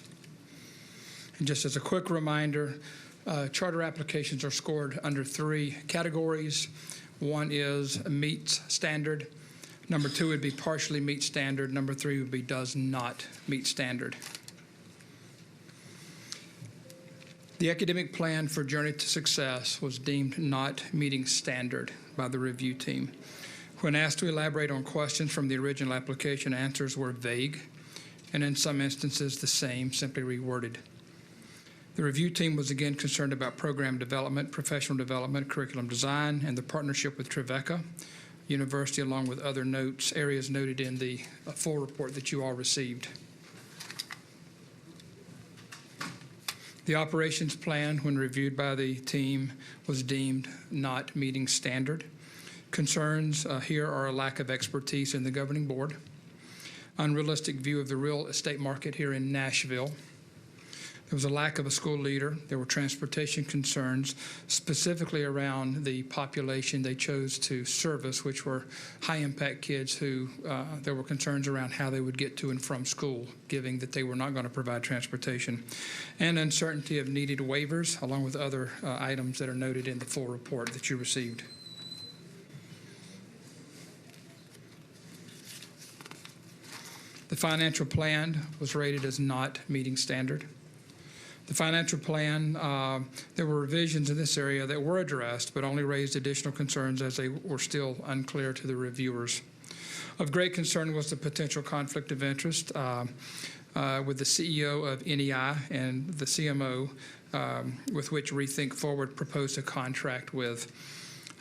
And just as a quick reminder, charter applications are scored under 3 categories. One is meets standard. Number 2 would be partially meets standard. Number 3 would be does not meet standard. The academic plan for Journey to Success was deemed not meeting standard by the review team. When asked to elaborate on questions from the original application, answers were vague, and in some instances the same, simply reworded. The review team was again concerned about program development, professional development, curriculum design, and the partnership with Trevecca University, along with other areas noted in the full report that you all received. The operations plan, when reviewed by the team, was deemed not meeting standard. Concerns here are a lack of expertise in the governing board, unrealistic view of the real estate market here in Nashville. There was a lack of a school leader. There were transportation concerns, specifically around the population they chose to service, which were high-impact kids who there were concerns around how they would get to and from school, given that they were not going to provide transportation, and uncertainty of needed waivers, along with other items that are noted in the full report that you received. The financial plan was rated as not meeting standard. The financial plan, there were revisions in this area that were addressed, but only raised additional concerns as they were still unclear to the reviewers. Of great concern was the potential conflict of interest with the CEO of NEI and the CMO with which Rethink Forward proposed a contract with.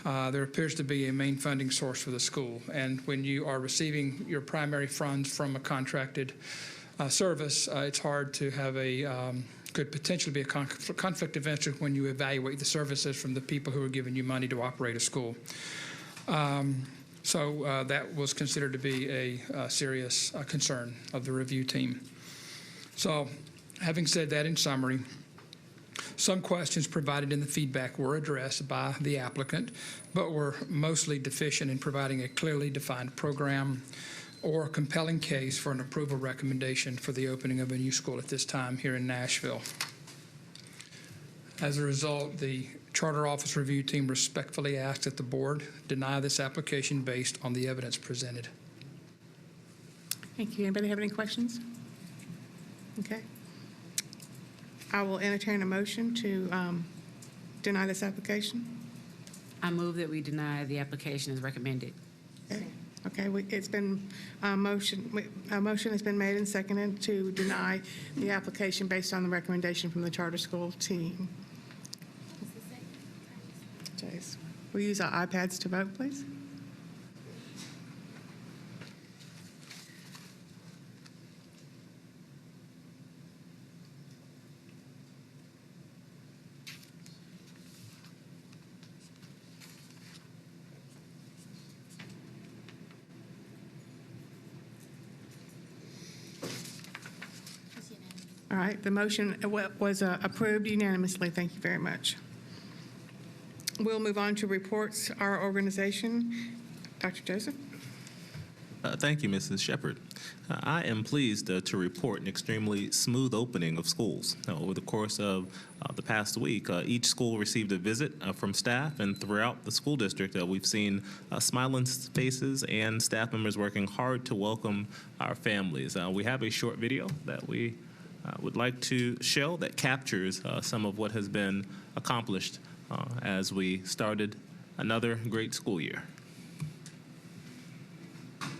There appears to be a main funding source for the school, and when you are receiving your primary funds from a contracted service, it's hard to have could potentially be a conflict of interest when you evaluate the services from the people who are giving you money to operate a school. So that was considered to be a serious concern of the review team. So having said that, in summary, Some questions provided in the feedback were addressed by the applicant, but were mostly deficient in providing a clearly defined program or a compelling case for an approval recommendation for the opening of a new school at this time here in Nashville. As a result, the Charter Office Review Team respectfully asks that the board deny this application based on the evidence presented. Thank you. Anybody have any questions? Okay. I will entertain a motion to deny this application. I move that we deny the application as recommended. Okay, it's been, a motion has been made and seconded to deny the application based on the recommendation from the charter school team. Jace, we'll use our iPads to vote, please. All right, the motion was approved unanimously. Thank you very much. We'll move on to reports, our organization. Dr. Joseph? Thank you, Mrs. Shepard. I am pleased to report an extremely smooth opening of schools. Over the course of the past week, each school received a visit from staff, and throughout the school district, we've seen smiling faces and staff members working hard to welcome our families. We have a short video that we would like to show that captures some of what has been accomplished as we started another great school year. Good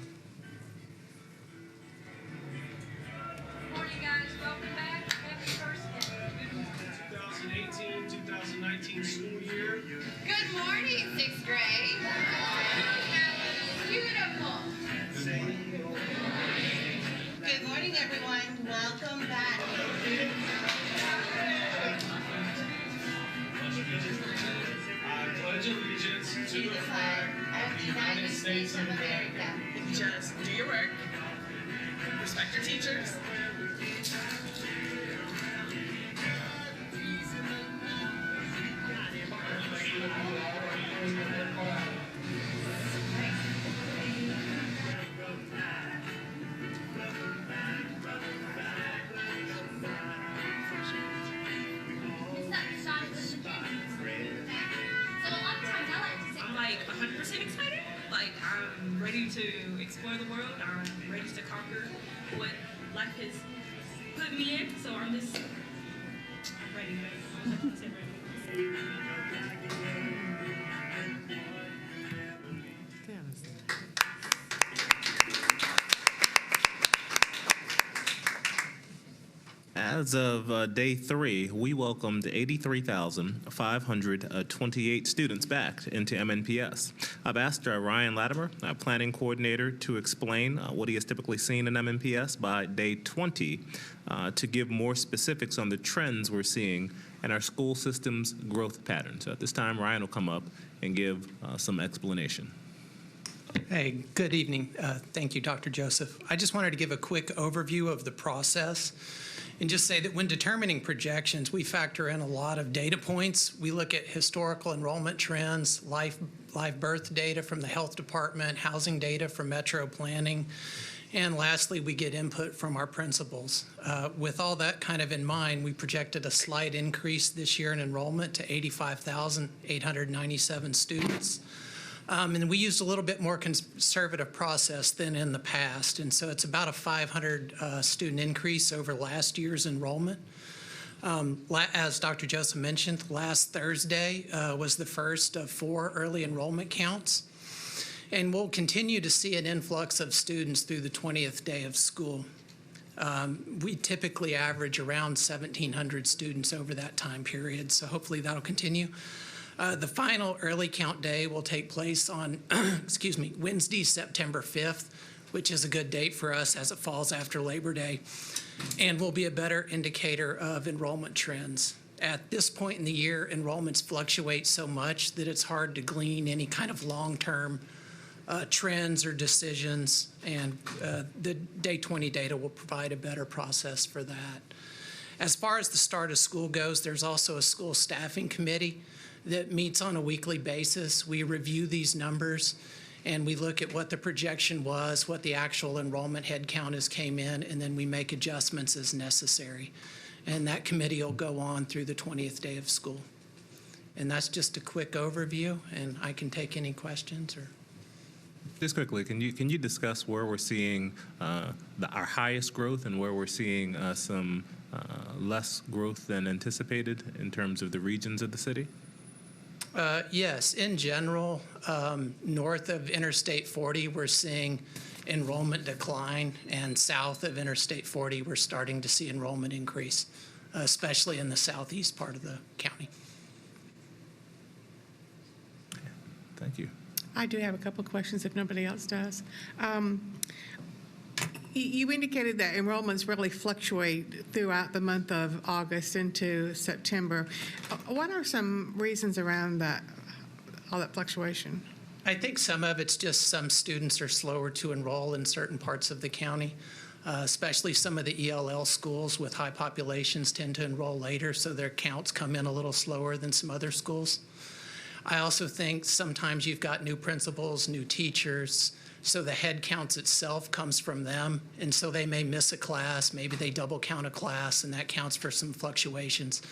morning, guys. Welcome back. Happy first day. 2018-2019 school year. Good morning, sixth grade. Beautiful. Good morning, everyone. Welcome back. I pledge allegiance to the flag of the United States of America. Just do your work. Respect your teachers. I'm like 100% excited. Like, I'm ready to explore the world. I'm ready to conquer what life has put me in. So I'm ready. I'm 100% ready. As of day 3, we welcomed 83,528 students back into MNPS. I've asked Ryan Latimer, our planning coordinator, to explain what he has typically seen in MNPS by day 20 to give more specifics on the trends we're seeing in our school system's growth patterns. So at this time, Ryan will come up and give some explanation. Hey, good evening. Thank you, Dr. Joseph. I just wanted to give a quick overview of the process and just say that when determining projections, we factor in a lot of data points. We look at historical enrollment trends, live birth data from the health department, housing data from Metro Planning, and lastly, we get input from our principals. With all that kind of in mind, we projected a slight increase this year in enrollment to 85,897 students. And we used a little bit more conservative process than in the past. And so it's about a 500 student increase over last year's enrollment. As Dr. Joseph mentioned, last Thursday was the first of 4 early enrollment counts. And we'll continue to see an influx of students through the 20th day of school. We typically average around 1,700 students over that time period. So hopefully that'll continue. The final early count day will take place on, Wednesday, September 5th, which is a good date for us as it falls after Labor Day, and will be a better indicator of enrollment trends. At this point in the year, enrollments fluctuate so much that it's hard to glean any kind of long-term trends or decisions, and the day 20 data will provide a better process for that. As far as the start of school goes, there's also a school staffing committee that meets on a weekly basis. We review these numbers and we look at what the projection was, what the actual enrollment headcount is came in, and then we make adjustments as necessary. And that committee will go on through the 20th day of school. And that's just a quick overview, and I can take any questions or. Just quickly, can you discuss where we're seeing our highest growth and where we're seeing some less growth than anticipated in terms of the regions of the city? Yes, in general, north of Interstate 40, we're seeing enrollment decline, and south of Interstate 40, we're starting to see enrollment increase, especially in the southeast part of the county. Thank you. I do have a couple of questions if nobody else does. You indicated that enrollments really fluctuate throughout the month of August into September. What are some reasons around that, all that fluctuation? I think some of it's just some students are slower to enroll in certain parts of the county, especially some of the ELL schools with high populations tend to enroll later, so their counts come in a little slower than some other schools. I also think sometimes you've got new principals, new teachers, so the head counts itself comes from them, and so they may miss a class, maybe they double count a class, and that counts for some fluctuations.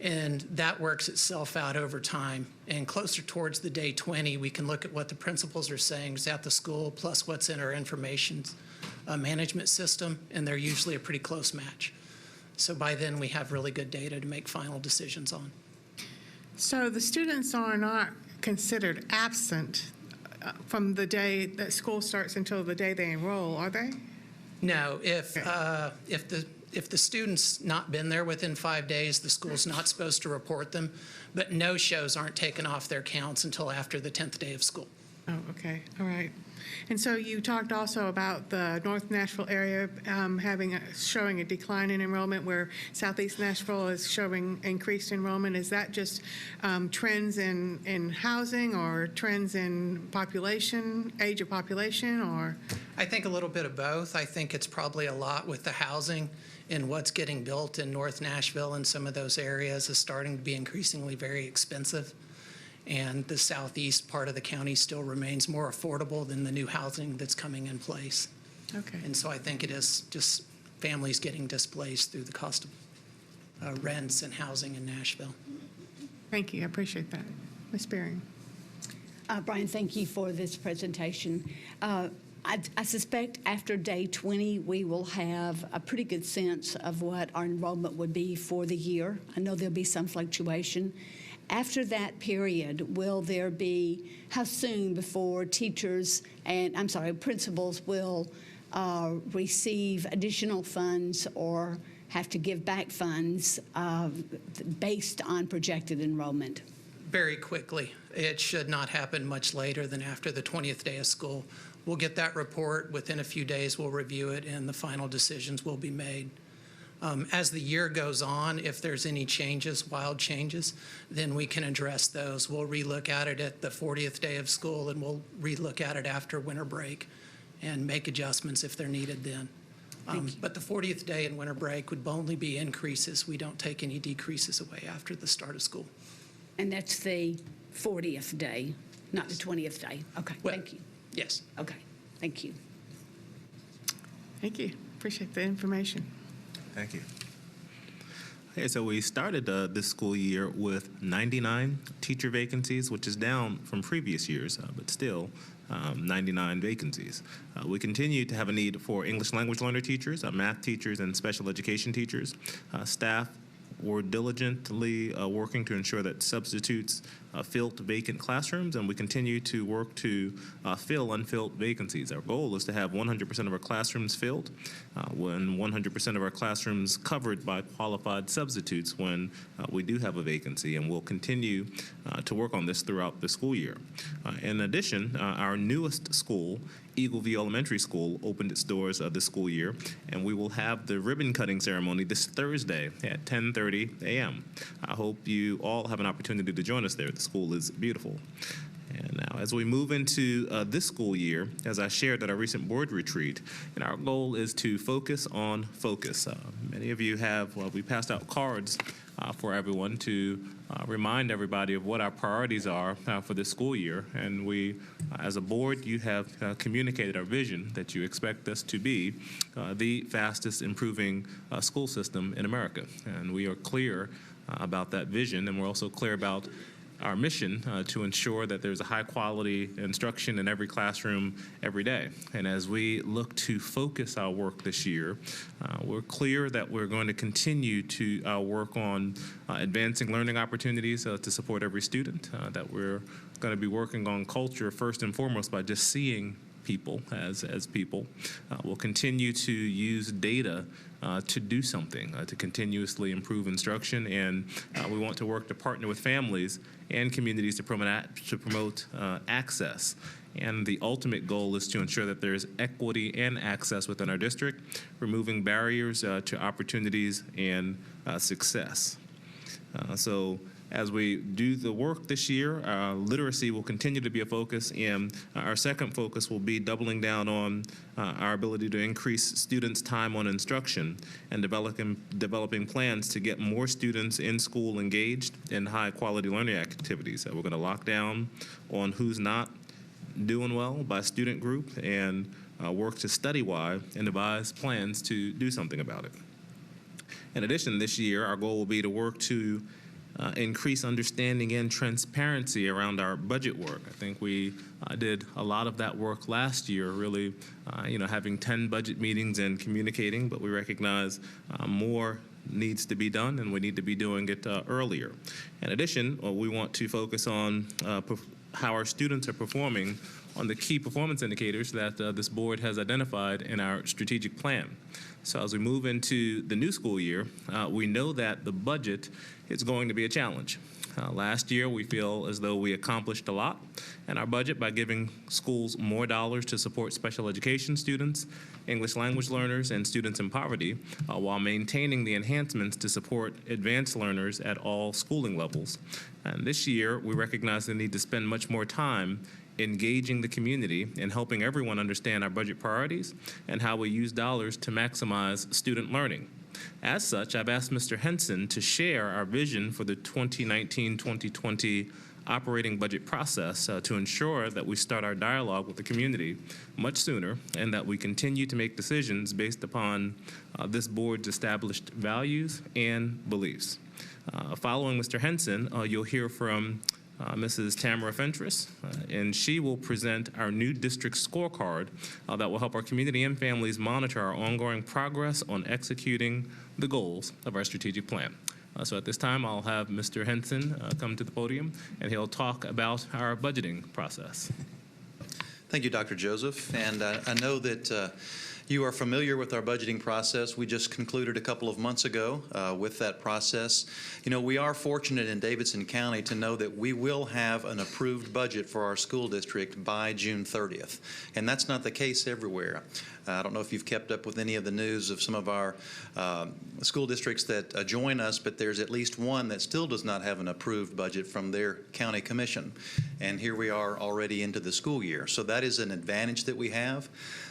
And that works itself out over time. And closer towards the day 20, we can look at what the principals are saying is at the school, plus what's in our information management system, and they're usually a pretty close match. So by then, we have really good data to make final decisions on. So the students are not considered absent from the day that school starts until the day they enroll, are they? No, if the student's not been there within 5 days, the school's not supposed to report them, but no-shows aren't taken off their counts until after the 10th day of school. Oh, okay, all right. And so you talked also about the North Nashville area showing a decline in enrollment, where Southeast Nashville is showing increased enrollment. Is that just trends in housing or trends in population, age of population, or? I think a little bit of both. I think it's probably a lot with the housing and what's getting built in North Nashville and some of those areas is starting to be increasingly very expensive. And the southeast part of the county still remains more affordable than the new housing that's coming in place. Okay. And so I think it is just families getting displaced through the cost of rents and housing in Nashville. Thank you, I appreciate that. Ms. Beering. Brian, thank you for this presentation. I suspect after day 20, we will have a pretty good sense of what our enrollment would be for the year. I know there'll be some fluctuation. After that period, will there be, how soon before teachers and, principals will receive additional funds or have to give back funds based on projected enrollment? Very quickly. It should not happen much later than after the 20th day of school. We'll get that report. Within a few days, we'll review it, and the final decisions will be made. As the year goes on, if there's any changes, wild changes, then we can address those. We'll relook at it at the 40th day of school, and we'll relook at it after winter break and make adjustments if they're needed then. But the 40th day and winter break would only be increases. We don't take any decreases away after the start of school. And that's the 40th day, not the 20th day. Okay, well, thank you. Yes. Okay, thank you. Thank you. Appreciate the information. Thank you. Okay, so we started this school year with 99 teacher vacancies, which is down from previous years, but still 99 vacancies. We continue to have a need for English language learner teachers, math teachers, and special education teachers. Staff were diligently working to ensure that substitutes filled vacant classrooms, and we continue to work to fill unfilled vacancies. Our goal is to have 100% of our classrooms filled, when 100% of our classrooms covered by qualified substitutes when we do have a vacancy, and we'll continue to work on this throughout the school year. In addition, our newest school, Eagle View Elementary School, opened its doors this school year, and we will have the ribbon cutting ceremony this Thursday at 10:30 a.m. I hope you all have an opportunity to join us there. The school is beautiful. And now, as we move into this school year, as I shared at our recent board retreat, and our goal is to focus on focus. Many of you have, we passed out cards for everyone to remind everybody of what our priorities are for this school year. And we, as a board, you have communicated our vision that you expect us to be the fastest improving school system in America. And we are clear about that vision, and we're also clear about our mission to ensure that there's a high quality instruction in every classroom every day. And as we look to focus our work this year, we're clear that we're going to continue to work on advancing learning opportunities to support every student, that we're going to be working on culture first and foremost by just seeing people as people. We'll continue to use data to do something, to continuously improve instruction, and we want to work to partner with families and communities to promote access. And the ultimate goal is to ensure that there is equity and access within our district, removing barriers to opportunities and success. So as we do the work this year, literacy will continue to be a focus, and our second focus will be doubling down on our ability to increase students' time on instruction and developing plans to get more students in school engaged in high-quality learning activities. We're going to lock down on who's not doing well by student group and work to study-wide and devise plans to do something about it. In addition, this year, our goal will be to work to increase understanding and transparency around our budget work. I think we did a lot of that work last year, really, having 10 budget meetings and communicating, but we recognize more needs to be done, and we need to be doing it earlier. In addition, we want to focus on how our students are performing on the key performance indicators that this board has identified in our strategic plan. So as we move into the new school year, we know that the budget is going to be a challenge. Last year, we feel as though we accomplished a lot in our budget by giving schools more dollars to support special education students, English language learners, and students in poverty, while maintaining the enhancements to support advanced learners at all schooling levels. And this year, we recognize the need to spend much more time engaging the community and helping everyone understand our budget priorities and how we use dollars to maximize student learning. As such, I've asked Mr. Henson to share our vision for the 2019-2020 operating budget process to ensure that we start our dialogue with the community much sooner and that we continue to make decisions based upon this board's established values and beliefs. Following Mr. Henson, you'll hear from Mrs. Tamara Fentress, and she will present our new district scorecard that will help our community and families monitor our ongoing progress on executing the goals of our strategic plan. So at this time, I'll have Mr. Henson come to the podium, and he'll talk about our budgeting process. Thank you, Dr. Joseph. And I know that you are familiar with our budgeting process. We just concluded a couple of months ago with that process. You know, we are fortunate in Davidson County to know that we will have an approved budget for our school district by June 30th. And that's not the case everywhere. I don't know if you've kept up with any of the news of some of our school districts that join us, but there's at least one that still does not have an approved budget from their county commission. And here we are already into the school year. So that is an advantage that we have.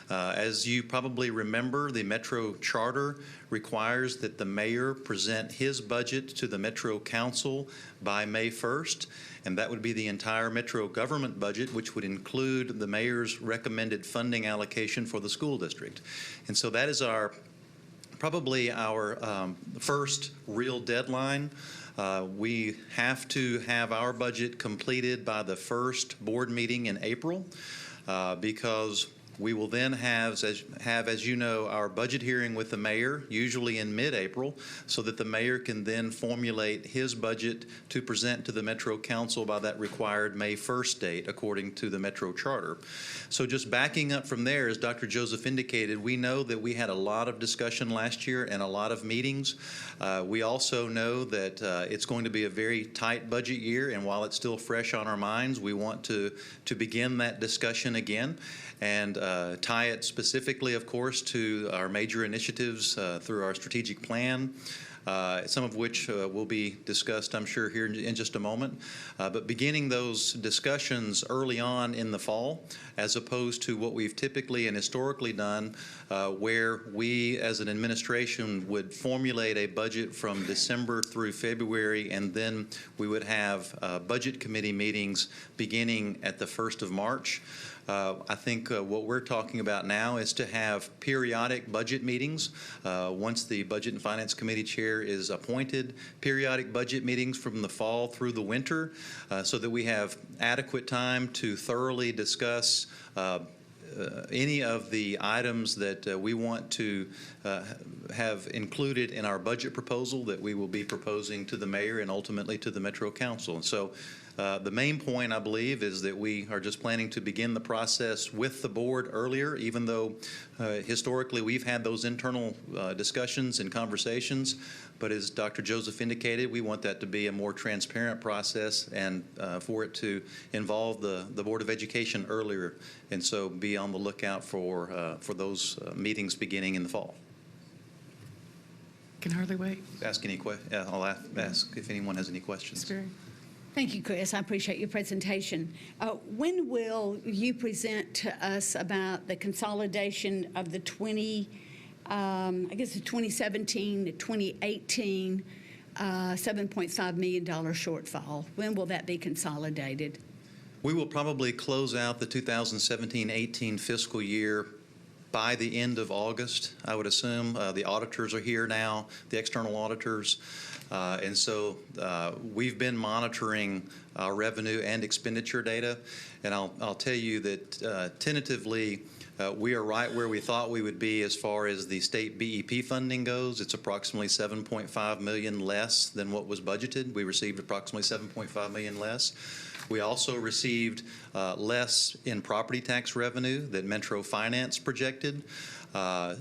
As you probably remember, the Metro Charter requires that the mayor present his budget to the Metro Council by May 1st, and that would be the entire Metro government budget, which would include the mayor's recommended funding allocation for the school district. And so that is probably our first real deadline. We have to have our budget completed by the first board meeting in April because we will then have, as you know, our budget hearing with the mayor, usually in mid-April, so that the mayor can then formulate his budget to present to the Metro Council by that required May 1st date, according to the Metro Charter. So just backing up from there, as Dr. Joseph indicated, we know that we had a lot of discussion last year and a lot of meetings. We also know that it's going to be a very tight budget year, and while it's still fresh on our minds, we want to begin that discussion again. And tie it specifically, of course, to our major initiatives through our strategic plan. Some of which will be discussed, I'm sure, here in just a moment. But beginning those discussions early on in the fall, as opposed to what we've typically and historically done, where we as an administration would formulate a budget from December through February, and then we would have budget committee meetings beginning at the 1st of March. I think what we're talking about now is to have periodic budget meetings. Once the Budget and Finance Committee chair is appointed, periodic budget meetings from the fall through the winter, so that we have adequate time to thoroughly discuss any of the items that we want to have included in our budget proposal that we will be proposing to the mayor and ultimately to the Metro Council. And so the main point, I believe, is that we are just planning to begin the process with the board earlier, even though historically we've had those internal discussions and conversations. But as Dr. Joseph indicated, we want that to be a more transparent process and for it to involve the Board of Education earlier. And so be on the lookout for those meetings beginning in the fall. Can hardly wait. Ask any I'll ask if anyone has any questions. Thank you, Chris. I appreciate your presentation. When will you present to us about the consolidation of the 2017 to 2018 $7.5 million shortfall? When will that be consolidated? We will probably close out the 2017-18 fiscal year by the end of August, I would assume. The auditors are here now, the external auditors. And so we've been monitoring our revenue and expenditure data. And I'll tell you that tentatively, we are right where we thought we would be as far as the state BEP funding goes. It's approximately $7.5 million less than what was budgeted. We received approximately $7.5 million less. We also received less in property tax revenue that Metro Finance projected,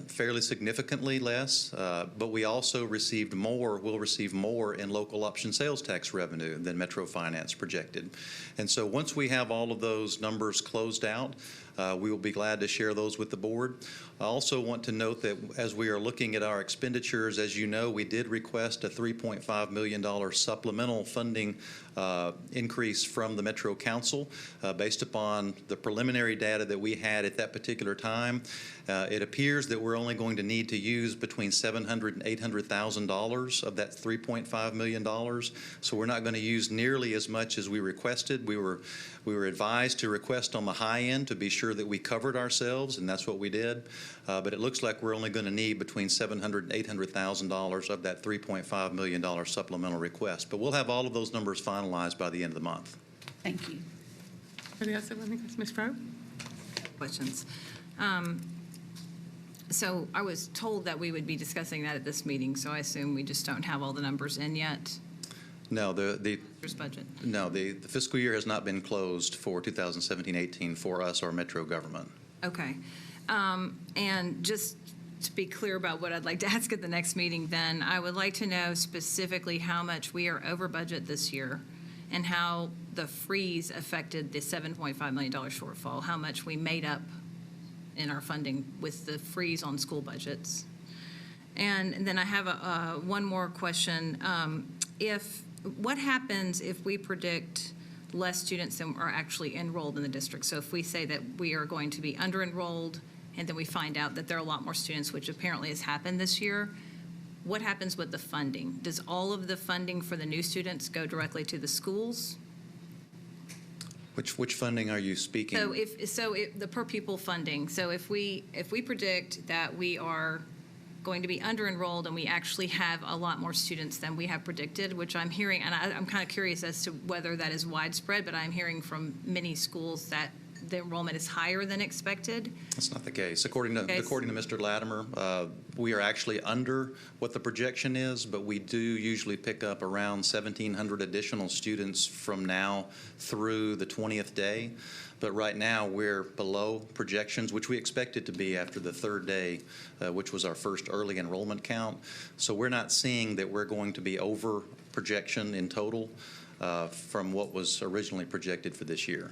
fairly significantly less, but we also received more, will receive more in local option sales tax revenue than Metro Finance projected. And so once we have all of those numbers closed out, we will be glad to share those with the board. I also want to note that as we are looking at our expenditures, as you know, we did request a $3.5 million supplemental funding increase from the Metro Council based upon the preliminary data that we had at that particular time. It appears that we're only going to need to use between $700,000 and $800,000 of that $3.5 million. So we're not going to use nearly as much as we requested. We were advised to request on the high end to be sure that we covered ourselves, and that's what we did. But it looks like we're only going to need between $700,000 and $800,000 of that $3.5 million supplemental request. But we'll have all of those numbers finalized by the end of the month. Thank you. Anybody else have anything? Ms. Froh? Questions. So I was told that we would be discussing that at this meeting, so I assume we just don't have all the numbers in yet. No, the budget. No, the fiscal year has not been closed for 2017-18 for us or Metro government. Okay. And just to be clear about what I'd like to ask at the next meeting, then I would like to know specifically how much we are over budget this year and how the freeze affected the $7.5 million shortfall, how much we made up in our funding with the freeze on school budgets. And then I have one more question. What happens if we predict less students than are actually enrolled in the district? So if we say that we are going to be under-enrolled and then we find out that there are a lot more students, which apparently has happened this year, what happens with the funding? Does all of the funding for the new students go directly to the schools? Which funding are you speaking? So if the per pupil funding. So if we predict that we are going to be under-enrolled and we actually have a lot more students than we have predicted, which I'm hearing, and I'm kind of curious as to whether that is widespread, but I'm hearing from many schools that the enrollment is higher than expected. That's not the case. According to Mr. Latimer, we are actually under what the projection is, but we do usually pick up around 1,700 additional students from now through the 20th day. But right now, we're below projections, which we expected to be after the third day, which was our first early enrollment count. So we're not seeing that we're going to be over projection in total from what was originally projected for this year.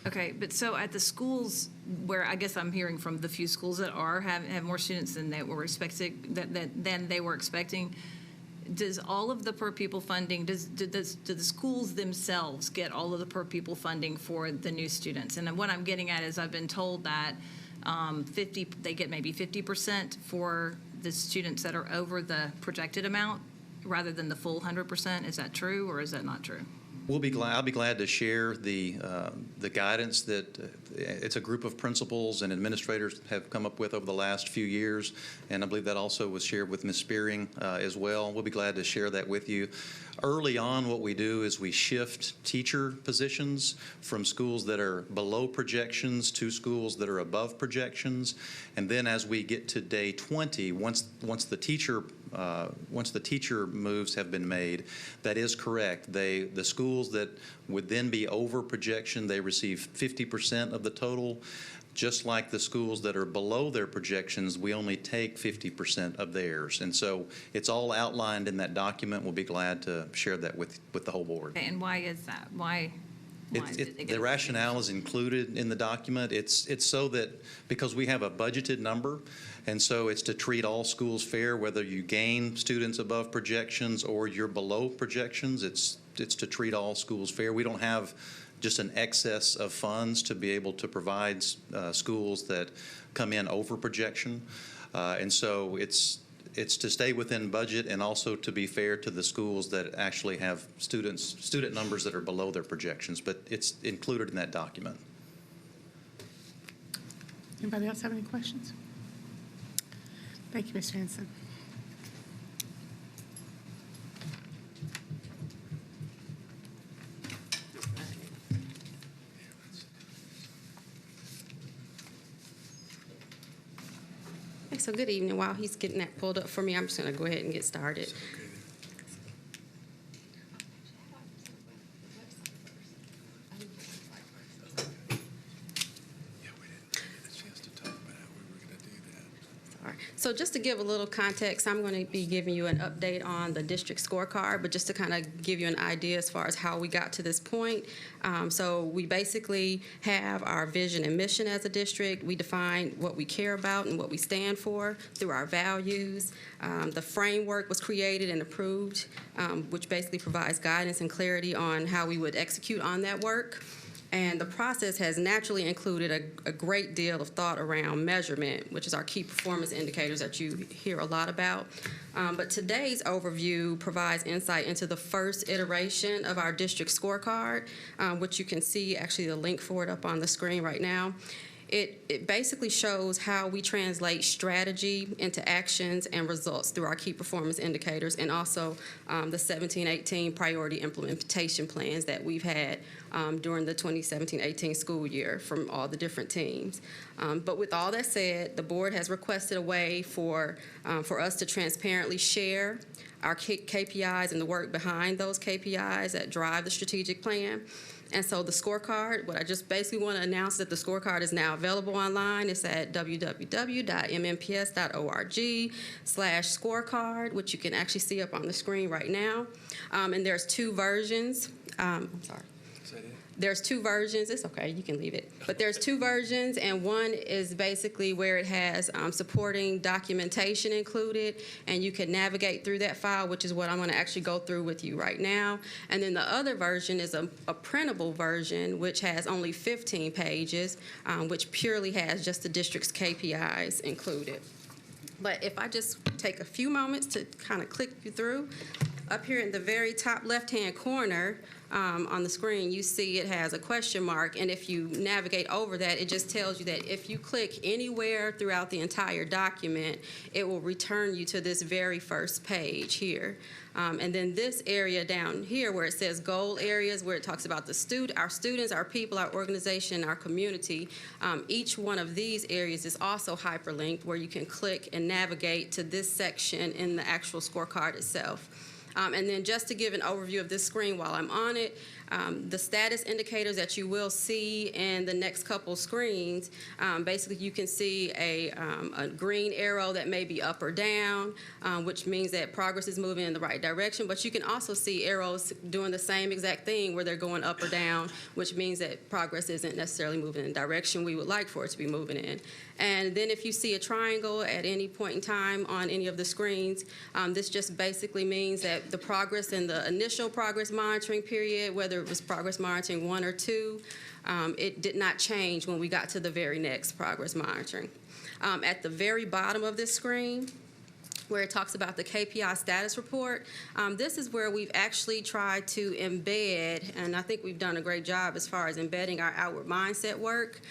Okay, but so at the schools where I guess I'm hearing from the few schools that have more students than they were expecting, does all of the per pupil funding, do the schools themselves get all of the per pupil funding for the new students? And what I'm getting at is I've been told that they get maybe 50% for the students that are over the projected amount rather than the full 100%. Is that true or is that not true? I'll be glad to share the guidance that it's a group of principals and administrators have come up with over the last few years, and I believe that also was shared with Ms. Spearing as well. We'll be glad to share that with you. Early on, what we do is we shift teacher positions from schools that are below projections to schools that are above projections, and then as we get to day 20, once the teacher moves have been made, that is correct. The schools that would then be over projection, they receive 50% of the total. Just like the schools that are below their projections, we only take 50% of theirs. And so it's all outlined in that document. We'll be glad to share that with the whole board. Okay, and why is that? Why The rationale is included in the document. It's so that, because we have a budgeted number, and so it's to treat all schools fair, whether you gain students above projections or you're below projections. It's to treat all schools fair. We don't have just an excess of funds to be able to provide schools that come in over projection. And so it's to stay within budget and also to be fair to the schools that actually have student numbers that are below their projections, but it's included in that document. Anybody else have any questions? Thank you, Ms. Hanson. So good evening. While he's getting that pulled up for me, I'm just going to go ahead and get started. So just to give a little context, I'm going to be giving you an update on the district scorecard, but just to kind of give you an idea as far as how we got to this point. So we basically have our vision and mission as a district. We define what we care about and what we stand for through our values. The framework was created and approved, which basically provides guidance and clarity on how we would execute on that work. And the process has naturally included a great deal of thought around measurement, which is our key performance indicators that you hear a lot about. But today's overview provides insight into the first iteration of our district scorecard, which you can see actually the link for it up on the screen right now. It basically shows how we translate strategy into actions and results through our key performance indicators and also the 17-18 priority implementation plans that we've had during the 2017-18 school year from all the different teams. But with all that said, the board has requested a way for us to transparently share our KPIs and the work behind those KPIs that drive the strategic plan. And so the scorecard, what I just basically want to announce that the scorecard is now available online. It's at www.mnps.org/scorecard, which you can actually see up on the screen right now. And there's two versions. I'm sorry. There's two versions. It's okay, you can leave it. But there's two versions, and one is basically where it has supporting documentation included, and you can navigate through that file, which is what I'm going to actually go through with you right now. And then the other version is a printable version, which has only 15 pages, which purely has just the district's KPIs included. But if I just take a few moments to kind of click you through, up here in the very top left-hand corner, on the screen, you see it has a question mark, and if you navigate over that, it just tells you that if you click anywhere throughout the entire document, it will return you to this very first page here. And then this area down here where it says goal areas, where it talks about our students, our people, our organization, our community, each one of these areas is also hyperlinked where you can click and navigate to this section in the actual scorecard itself. And then just to give an overview of this screen while I'm on it, the status indicators that you will see in the next couple screens, basically you can see a green arrow that may be up or down, which means that progress is moving in the right direction. But you can also see arrows doing the same exact thing where they're going up or down, which means that progress isn't necessarily moving in the direction we would like for it to be moving in. And then if you see a triangle at any point in time on any of the screens, this just basically means that the progress in the initial progress monitoring period, whether it was progress monitoring 1 or 2, it did not change when we got to the very next progress monitoring. At the very bottom of this screen, where it talks about the Kpi Status Report. This is where we've actually tried to embed, and I think we've done a great job as far as embedding our outward mindset work,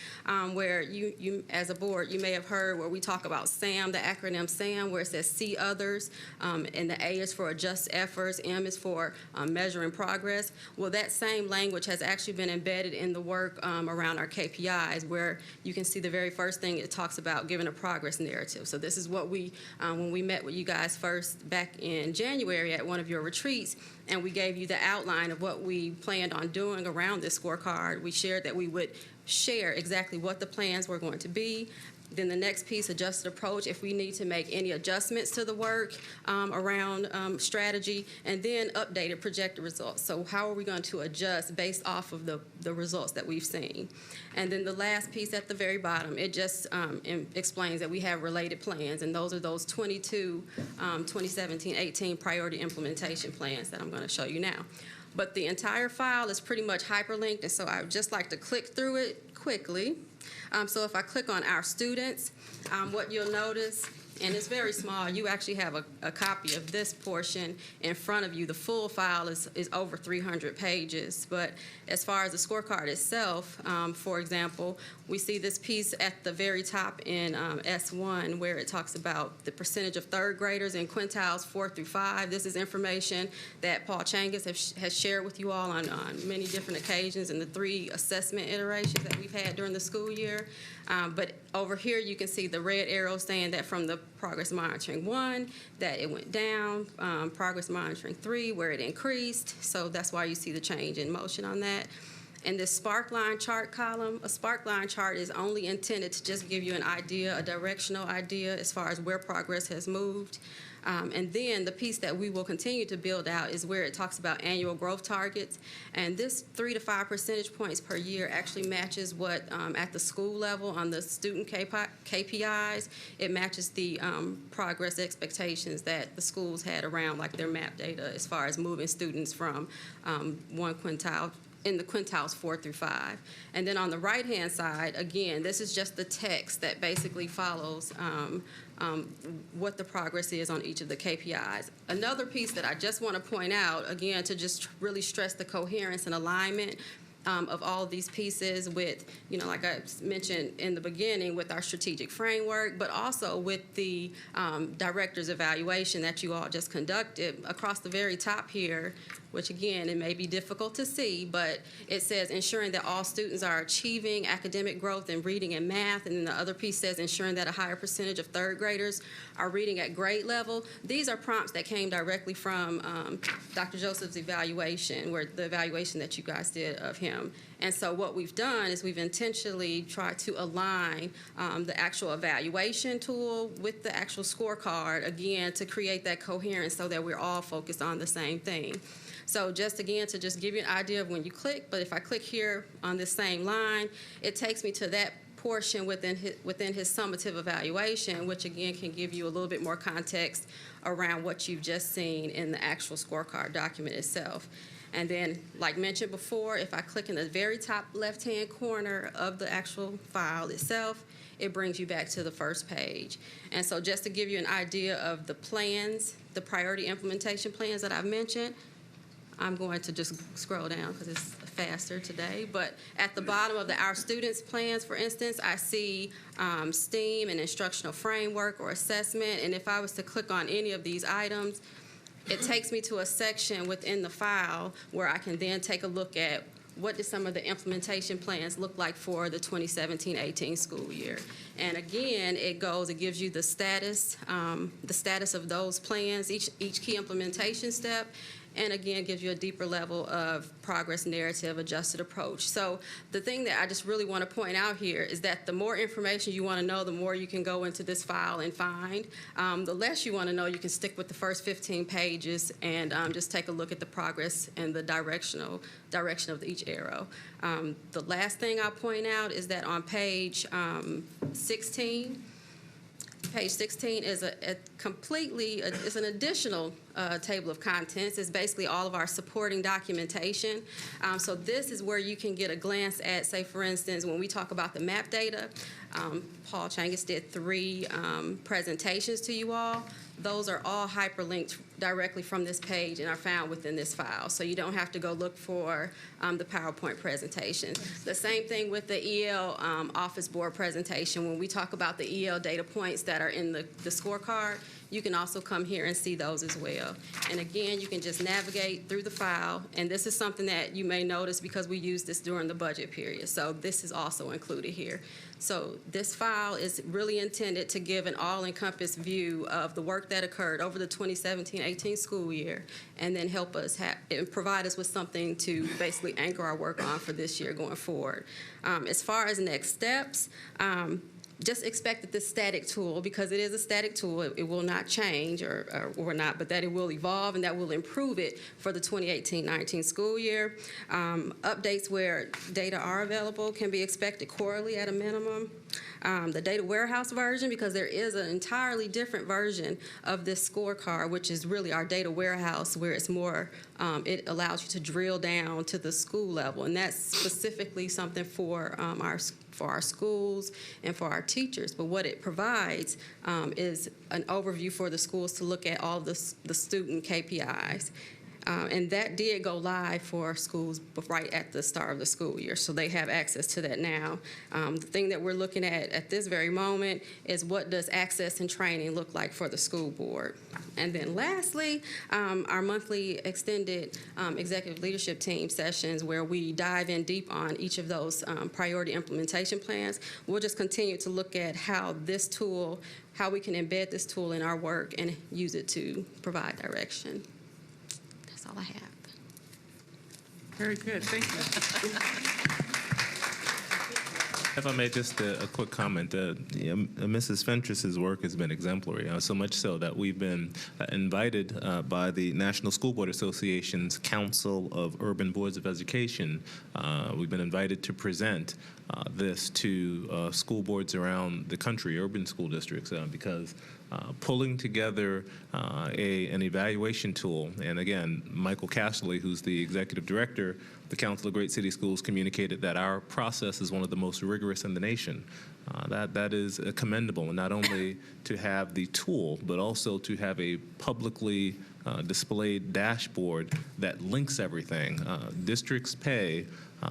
where you as a board, you may have heard where we talk about SAM, the acronym SAM, where it says see others, and the A is for adjust efforts, M is for measuring progress. Well, that same language has actually been embedded in the work around our KPIs, where you can see the very first thing it talks about giving a progress narrative. So this is what we, when we met with you guys first back in January at one of your retreats, and we gave you the outline of what we planned on doing around this scorecard. We shared that we would share exactly what the plans were going to be. Then the next piece, adjusted approach, if we need to make any adjustments to the work around strategy, and then updated projected results. So how are we going to adjust based off of the results that we've seen? And then the last piece at the very bottom, it just explains that we have related plans, and those are those 22 2017-18 priority implementation plans that I'm going to show you now. But the entire file is pretty much hyperlinked, and so I would just like to click through it quickly. So if I click on our students, what you'll notice, and it's very small, you actually have a copy of this portion in front of you. The full file is over 300 pages. But as far as the scorecard itself, for example, we see this piece at the very top in S1 where it talks about the percentage of third graders in quintiles 4 through 5. This is information that Paul Changus has shared with you all on many different occasions in the 3 assessment iterations that we've had during the school year. But over here you can see the red arrow saying that from the progress monitoring 1, that it went down, progress monitoring 3, where it increased. So that's why you see the change in motion on that. In this spark line chart column, a spark line chart is only intended to just give you an idea, a directional idea as far as where progress has moved. And then the piece that we will continue to build out is where it talks about annual growth targets. And this 3 to 5 percentage points per year actually matches what at the school level on the student KPIs, it matches the progress expectations that the schools had around like their MAP data as far as moving students from one quintile in the quintiles 4 through 5. And then on the right-hand side, again, this is just the text that basically follows what the progress is on each of the KPIs. Another piece that I just want to point out, again, to just really stress the coherence and alignment of all of these pieces with, like I mentioned in the beginning, with our strategic framework, but also with the director's evaluation that you all just conducted. Across the very top here, which again, it may be difficult to see, but it says ensuring that all students are achieving academic growth in reading and math, and then the other piece says ensuring that a higher percentage of third graders are reading at grade level. These are prompts that came directly from Dr. Joseph's evaluation, where the evaluation that you guys did of him. And so what we've done is we've intentionally tried to align the actual evaluation tool with the actual scorecard, again, to create that coherence so that we're all focused on the same thing. So just again, to just give you an idea of when you click, but if I click here on this same line, it takes me to that portion within his summative evaluation, which again can give you a little bit more context around what you've just seen in the actual scorecard document itself. And then, like mentioned before, if I click in the very top left-hand corner of the actual file itself, it brings you back to the first page. And so just to give you an idea of the plans, the priority implementation plans that I've mentioned, I'm going to just scroll down because it's faster today. But at the bottom of Our Students plans, for instance, I see STEAM and instructional framework or assessment. And if I was to click on any of these items, it takes me to a section within the file where I can then take a look at what did some of the implementation plans look like for the 2017-18 school year. And again, it gives you the status of those plans, each key implementation step, and again, gives you a deeper level of progress narrative, adjusted approach. So the thing that I just really want to point out here is that the more information you want to know, the more you can go into this file and find. The less you want to know, you can stick with the first 15 pages and just take a look at the progress and the direction of each arrow. The last thing I'll point out is that on page 16, Page 16 is it's an additional table of contents. It's basically all of our supporting documentation. So this is where you can get a glance at, say, for instance, when we talk about the map data, Paul Changus did 3 presentations to you all. Those are all hyperlinked directly from this page and are found within this file. So you don't have to go look for the PowerPoint presentations. The same thing with the EL office board presentation. When we talk about the EL data points that are in the scorecard, you can also come here and see those as well. And again, you can just navigate through the file. And this is something that you may notice because we use this during the budget period. So this is also included here. So this file is really intended to give an all-encompass view of the work that occurred over the 2017-18 school year, and then help us and provide us with something to basically anchor our work on for this year going forward. As far as next steps, just expect that this static tool, because it is a static tool, it will not change or not, but that it will evolve and that will improve it for the 2018-19 school year. Updates where data are available can be expected quarterly at a minimum. The data warehouse version, because there is an entirely different version of this scorecard, which is really our data warehouse, where it's more, it allows you to drill down to the school level, and that's specifically something for our schools and for our teachers. But what it provides is an overview for the schools to look at all the student KPIs. And that did go live for schools right at the start of the school year, so they have access to that now. The thing that we're looking at this very moment is what does access and training look like for the school board. And then lastly, our monthly extended executive leadership team sessions where we dive in deep on each of those priority implementation plans. We'll just continue to look at how we can embed this tool in our work and use it to provide direction. That's all I have. Very good. Thank you. If I may, just a quick comment. Mrs. Fentress's work has been exemplary, so much so that we've been invited by the National School Board Association's Council of Urban Boards of Education. We've been invited to present this to school boards around the country, urban school districts, because pulling together an evaluation tool, and again, Michael Cashley, who's the executive director of the Council of Great City Schools, communicated that our process is one of the most rigorous in the nation. That is commendable, and not only to have the tool, but also to have a publicly displayed dashboard that links everything. Districts pay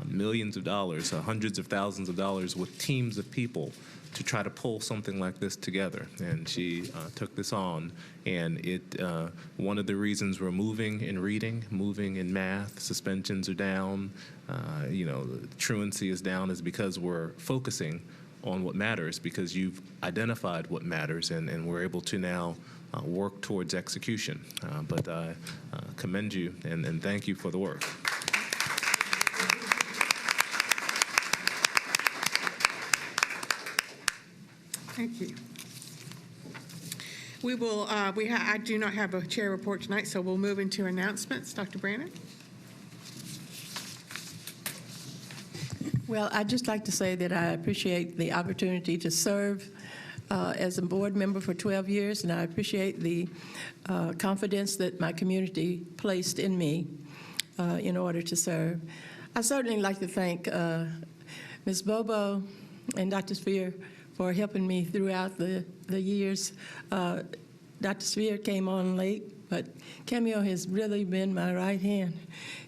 millions of dollars, hundreds of thousands of dollars with teams of people to try to pull something like this together. And she took this on, and one of the reasons we're moving in reading, moving in math, suspensions are down, truancy is down, is because we're focusing on what matters, because you've identified what matters, and we're able to now work towards execution. But I commend you and thank you for the work. Thank you. We will. I do not have a chair report tonight, so we'll move into announcements. Dr. Brannon. Well, I'd just like to say that I appreciate the opportunity to serve as a board member for 12 years, and I appreciate the confidence that my community placed in me in order to serve. I certainly like to thank Ms. Bobo and Dr. Spear for helping me throughout the years. Dr. Spear came on late, but Cameo has really been my right hand,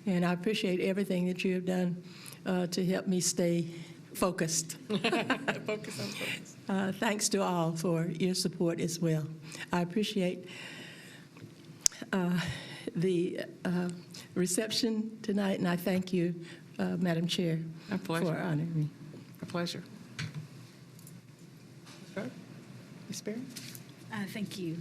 and I appreciate everything that you have done to help me stay focused. Focus on focus. Thanks to all for your support as well. I appreciate the reception tonight, and I thank you Madam Chair, A pleasure. for honoring me. A pleasure. Ms. Berry? Thank you.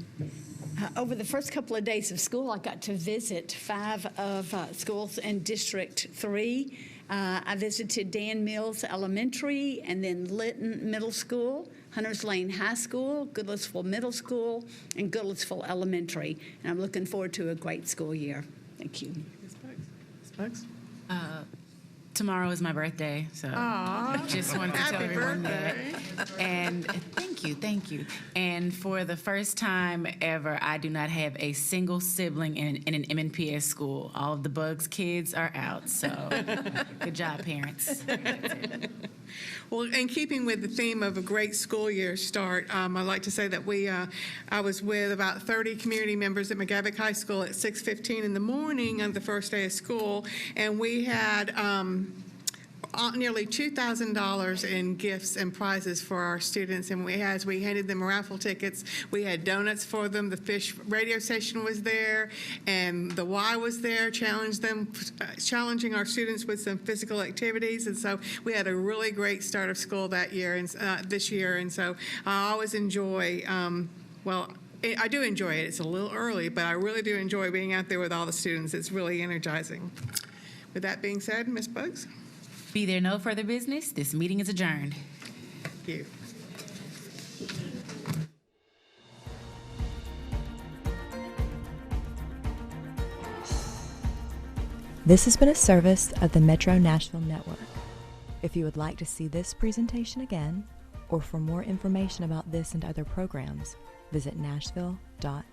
Over the first couple of days of school, I got to visit 5 of schools in District 3. I visited Dan Mills Elementary, and then Lytton Middle School, Hunters Lane High School, Goodlettsville Middle School, and Goodlettsville Elementary. And I'm looking forward to a great school year. Thank you. Ms. Bugs? Tomorrow is my birthday, so just wanted to tell everyone that. And thank you. And for the first time ever, I do not have a single sibling in an MNPS school. All of the Bugs kids are out, so good job, parents. Well, in keeping with the theme of a great school year start, I'd like to say that I was with about 30 community members at McGavock High School at 6:15 in the morning on the first day of school, and we had nearly $2,000 in gifts and prizes for our students, and we handed them raffle tickets. We had donuts for them. The Fish radio station was there, and the Y was there, challenging our students with some physical activities, and so we had a really great start of school that year and this year, and so I always enjoy. I do enjoy it. It's a little early, but I really do enjoy being out there with all the students. It's really energizing. With that being said, Ms. Bugs? Be there no further business. This meeting is adjourned. Thank you. This has been a service of the Metro Nashville Network. If you would like to see this presentation again, or for more information about this and other programs, visit nashville.gov.